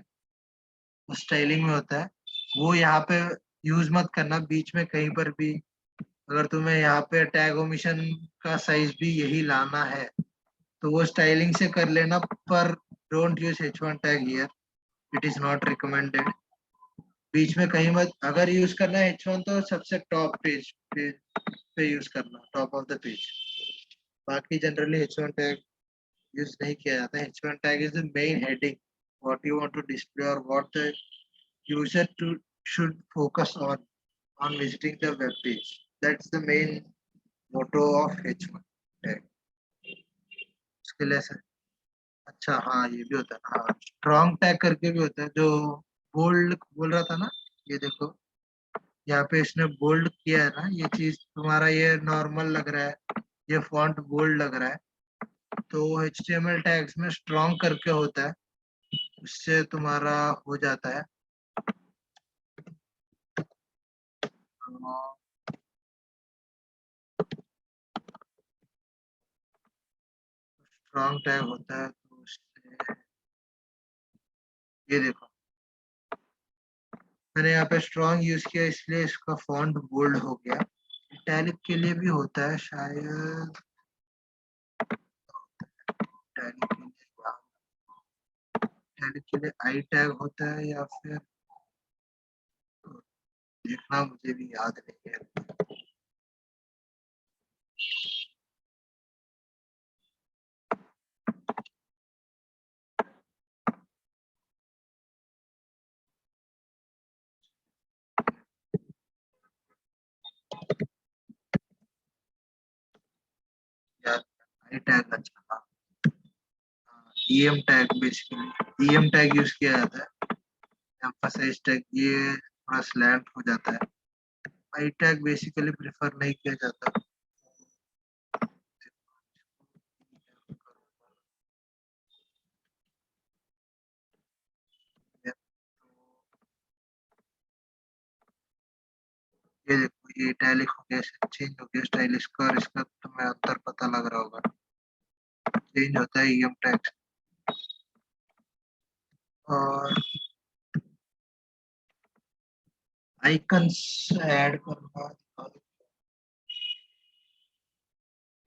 S2: स्टाइलिंग में होता है वो, यहाँ पे यूज मत करना बीच में कहीं पर भी। अगर तुम्हें यहाँ पे टैग ओमिशन का साइज भी यही लाना है तो वो स्टाइलिंग से कर लेना, पर don't use h1 tag here, it is not recommended. बीच में कहीं मत, अगर यूज करना है h1 तो सबसे टॉप पेज पे यूज करना, टॉप ऑफ द पेज। बाकी जनरली h1 टैग यूज नहीं किया जाता है। h1 tag is the main heading, what you want to display or what the user should focus on visiting the web page. That's the main motto of h1 tag. उसके लिए सर, अच्छा हाँ ये भी होता है, हाँ स्ट्रॉन्ग टैग करके भी होता है, जो बोल्ड बोल रहा था ना। ये देखो यहाँ पे इसने बोल्ड किया है ना, ये चीज तुम्हारा ये नॉर्मल लग रहा है, ये फॉन्ट बोल्ड लग रहा है, तो HTML टैग्स में स्ट्रॉन्ग करके होता है, उससे तुम्हारा हो जाता है। स्ट्रॉन्ग टैग होता है तो उससे, ये देखो मैंने यहाँ पे स्ट्रॉन्ग यूज किया इसलिए इसका फॉन्ट बोल्ड हो गया। इटैलिक के लिए भी होता है शायद, इटैलिक के लिए, इटैलिक के लिए आई टैग होता है या फिर, देखना मुझे भी याद नहीं है। याद, आई टैग, अच्छा EM tag, basically EM tag use किया जाता है, एम्फसाइज टैग ये थोड़ा स्लैंट हो जाता है। आई टैग बेसिकली प्रेफर नहीं किया जाता। ये देखो ये इटैलिक हो गया, चेंज हो गया स्टाइलिश का, और इसका तुम्हें अंतर पता लग रहा होगा, चेंज होता है EM टैग। और आइकन्स ऐड करना,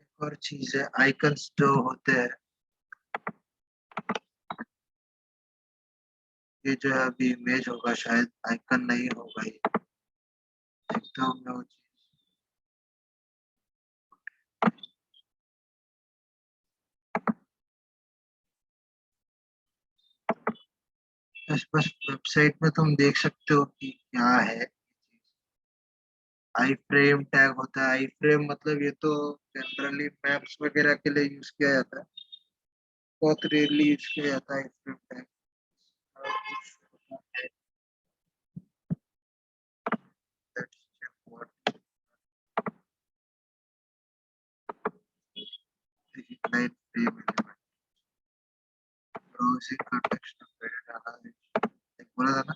S2: एक और चीज है, आइकन्स जो होते हैं, ये जो है अभी इमेज होगा शायद, आइकन नहीं होगा ये, देखता हूँ मैं वो चीज। बस वेबसाइट में तुम देख सकते हो कि क्या है। आई फ्रेम टैग होता है। आई फ्रेम मतलब ये तो जनरली मैप्स वगैरह के लिए यूज किया जाता है, बहुत रेयरली यूज किया जाता है आई फ्रेम टैग। बोला था ना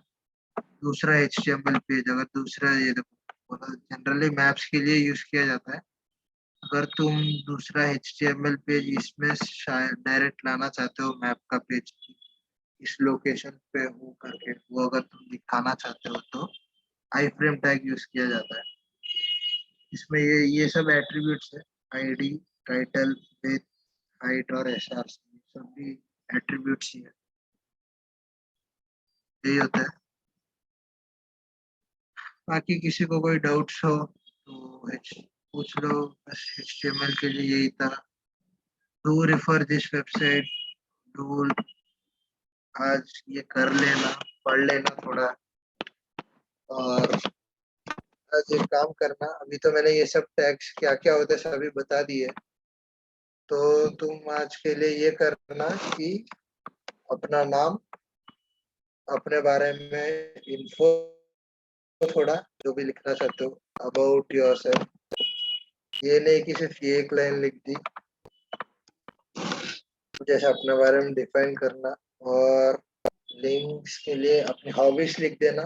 S2: दूसरा HTML पेज, अगर दूसरा ये देखो जनरली मैप्स के लिए यूज किया जाता है। अगर तुम दूसरा HTML पेज इसमें डायरेक्ट लाना चाहते हो मैप का पेज इस लोकेशन पे हो करके, वो अगर तुम दिखाना चाहते हो तो आई फ्रेम टैग यूज किया जाता है। इसमें ये सब एट्रीब्यूट्स है, आईडी, टाइटल, विड्थ, हाइट और एसआर, सब भी एट्रीब्यूट्स ही है। यही होता है। बाकी किसी को कोई डाउट्स हो तो पूछ लो। बस HTML के लिए यही था। Do refer this website, do आज ये कर लेना, पढ़ लेना थोड़ा। और आज एक काम करना, अभी तो मैंने ये सब टैग्स क्या क्या होते हैं सभी बता दिए, तो तुम आज के लिए ये करना कि अपना नाम, अपने बारे में इन्फो थोड़ा जो भी लिखना चाहते हो अबाउट योरसेल्फ, ये नहीं कि सिर्फ ये एक लाइन लिख दी, जैसे अपने बारे में डिफाइन करना। और लिंक्स के लिए अपनी हॉबीज लिख देना।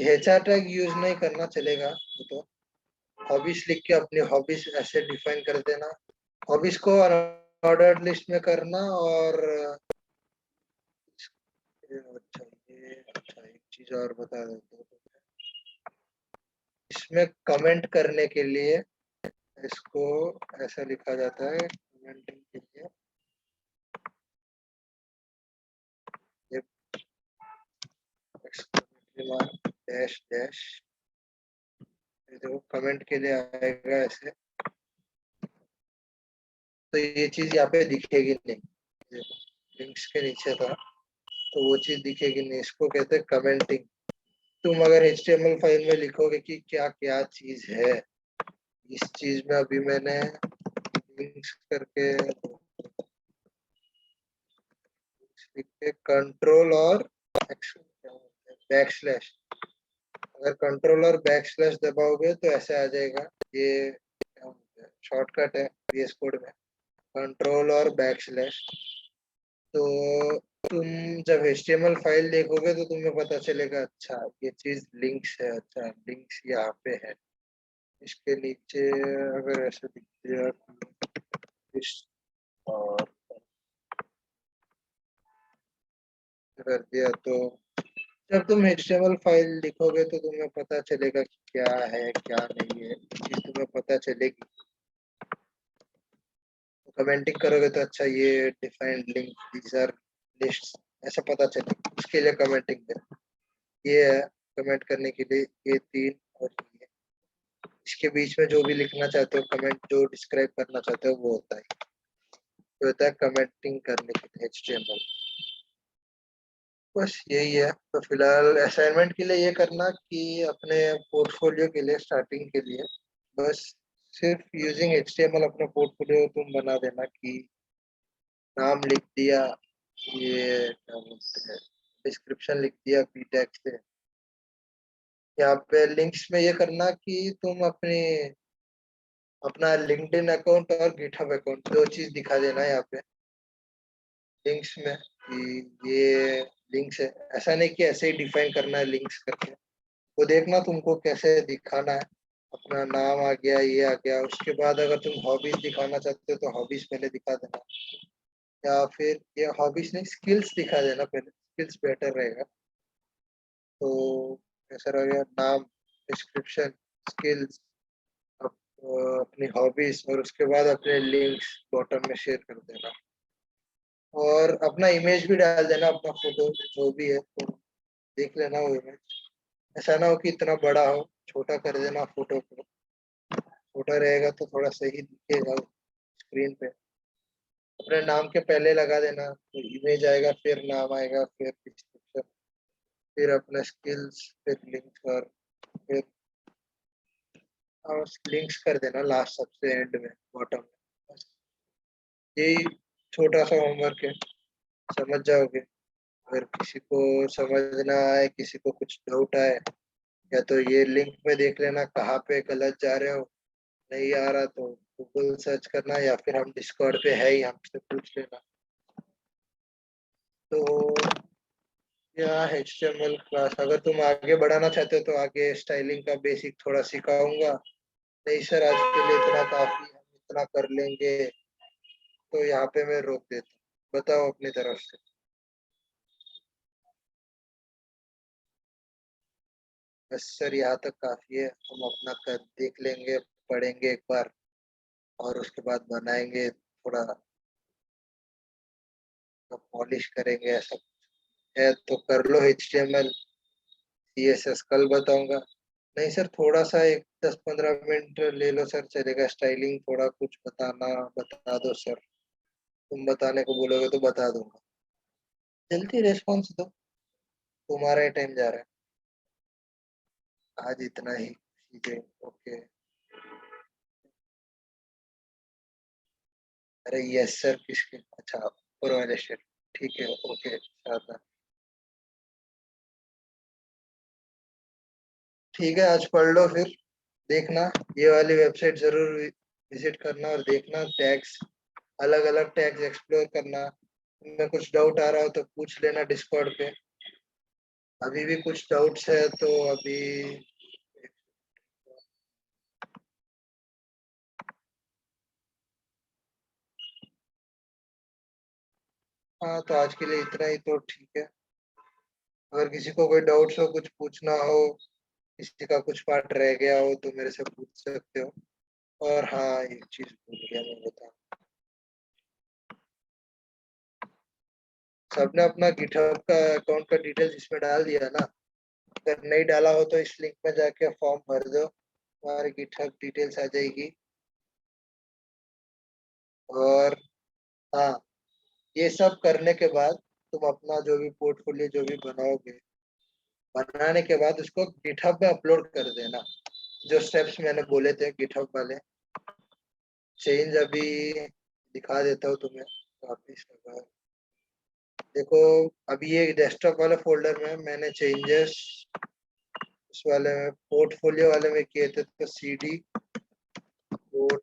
S2: HR टैग यूज नहीं करना चलेगा, तो हॉबीज लिख के अपनी हॉबीज ऐसे डिफाइन कर देना। हॉबीज को ऑर्डर्ड लिस्ट में करना। और अच्छा एक चीज और बता देता हूँ, इसमें कमेंट करने के लिए इसको ऐसा लिखा जाता है कमेंटिंग के लिए, डैश डैश, देखो कमेंट के लिए आएगा ऐसे, तो ये चीज यहाँ पे दिखेगी नहीं, लिंक्स के नीचे था तो वो चीज दिखेगी नहीं, इसको कहते हैं कमेंटिंग। तुम अगर HTML फाइल में लिखोगे कि क्या क्या चीज है इस चीज में, अभी मैंने लिंक्स करके कंट्रोल और बैकस्लैश, अगर कंट्रोल और बैकस्लैश दबाओगे तो ऐसे आ जाएगा। ये शॉर्टकट है VS कोड में, कंट्रोल और बैकस्लैश। तो तुम जब HTML फाइल देखोगे तो तुम्हें पता चलेगा अच्छा ये चीज लिंक्स है, अच्छा लिंक्स यहाँ पे है। इसके नीचे अगर ऐसे दिख दिया और कर दिया, तो जब तुम HTML फाइल लिखोगे तो तुम्हें पता चलेगा कि क्या है क्या नहीं है, चीज तुम्हें पता चलेगी। तो कमेंटिंग करोगे तो अच्छा ये defined link these are lists, ऐसा पता चलेगा, उसके लिए कमेंटिंग है। ये है कमेंट करने के लिए ये तीन, और ये इसके बीच में जो भी लिखना चाहते हो कमेंट, जो डिस्क्राइब करना चाहते हो वो होता है, तो होता है कमेंटिंग करने के लिए HTML। बस यही है। तो फिलहाल असाइनमेंट के लिए ये करना कि अपने पोर्टफोलियो के लिए स्टार्टिंग के लिए बस सिर्फ यूजिंग HTML अपना पोर्टफोलियो तुम बना देना कि नाम लिख दिया, ये क्या बोलते हैं डिस्क्रिप्शन लिख दिया p टैग से। यहाँ पे लिंक्स में ये करना कि तुम अपना लिंक्डइन अकाउंट और गिटहब अकाउंट दो चीज दिखा देना यहाँ पे लिंक्स में कि ये लिंक्स है। ऐसा नहीं कि ऐसे ही डिफाइन करना है लिंक्स करके, वो देखना तुमको कैसे दिखाना है। अपना नाम आ गया, ये आ गया, उसके बाद अगर तुम हॉबीज दिखाना चाहते हो तो हॉबीज पहले दिखा देना, या फिर ये हॉबीज नहीं स्किल्स दिखा देना पहले, स्किल्स बेटर रहेगा। तो ऐसा रहेगा नाम, डिस्क्रिप्शन, स्किल्स, अपनी हॉबीज, और उसके बाद अपने लिंक्स बॉटम में शेयर कर देना। और अपना इमेज भी डाल देना, अपना फोटो जो भी है तो देख लेना वो इमेज। ऐसा ना हो कि इतना बड़ा हो, छोटा कर देना फोटो को, छोटा रहेगा तो थोड़ा सही दिखेगा स्क्रीन पे। अपने नाम के पहले लगा देना, तो इमेज आएगा फिर नाम आएगा फिर डिस्क्रिप्शन, फिर अपना स्किल्स, फिर लिंक्स, और फिर लिंक्स कर देना लास्ट सबसे एंड में, बॉटम में। बस यही छोटा सा होमवर्क है, समझ जाओगे। अगर किसी को समझ ना आए, किसी को कुछ डाउट आए, या तो ये लिंक में देख लेना कहाँ पे गलत जा रहे हो, नहीं आ रहा तो गूगल सर्च करना, या फिर हम डिस्कॉर्ड पे है ही, हमसे पूछ लेना। तो या HTML क्लास अगर तुम आगे बढ़ाना चाहते हो तो आगे स्टाइलिंग का बेसिक थोड़ा सिखाऊंगा। नहीं सर आज के लिए इतना काफी, हम इतना कर लेंगे, तो यहाँ पे मैं रोक देता हूँ। बताओ अपनी तरफ से। बस सर यहाँ तक काफी है, हम अपना कर देख लेंगे, पढ़ेंगे एक बार, और उसके बाद बनाएंगे, थोड़ा पॉलिश करेंगे। ऐसा है तो कर लो HTML, CSS कल बताऊंगा। नहीं सर थोड़ा सा एक 10-15 मिनट ले लो सर, चलेगा। स्टाइलिंग थोड़ा कुछ बताना, बता दो सर, तुम बताने को बोलोगे तो बता दूंगा। जल्दी रेस्पॉन्स दो, तुम्हारा ही टाइम जा रहा है। आज इतना ही चीजें। ओके, अरे यस सर किसके, अच्छा ऊपर वाले शेर, ठीक है ओके शाबाश। ठीक है आज पढ़ लो, फिर देखना ये वाली वेबसाइट जरूर विजिट करना, और देखना टैग्स, अलग अलग टैग्स एक्सप्लोर करना। में कुछ डाउट आ रहा हो तो पूछ लेना डिस्कॉर्ड पे। अभी भी कुछ डाउट्स है तो अभी, हाँ तो आज के लिए इतना ही, तो ठीक है। अगर किसी को कोई डाउट्स हो, कुछ पूछना हो, किसी का कुछ पार्ट रह गया हो तो मेरे से पूछ सकते हो। और हाँ एक चीज भूल गया मैं बता, सबने अपना गिटहब का अकाउंट का डिटेल्स इसमें डाल दिया ना? अगर नहीं डाला हो तो इस लिंक में जाके फॉर्म भर दो, तुम्हारी गिटहब डिटेल्स आ जाएगी। और हाँ, ये सब करने के बाद तुम अपना जो भी पोर्टफोलियो जो भी बनाओगे, बनाने के बाद उसको गिटहब में अपलोड कर देना, जो स्टेप्स मैंने बोले थे गिटहब वाले। चेंज अभी दिखा देता हूँ तुम्हें वापिस। अगर देखो, अभी ये डेस्कटॉप वाले फोल्डर में मैंने चेंजेस उस वाले में, पोर्टफोलियो वाले में किए थे, तो CD पोर्ट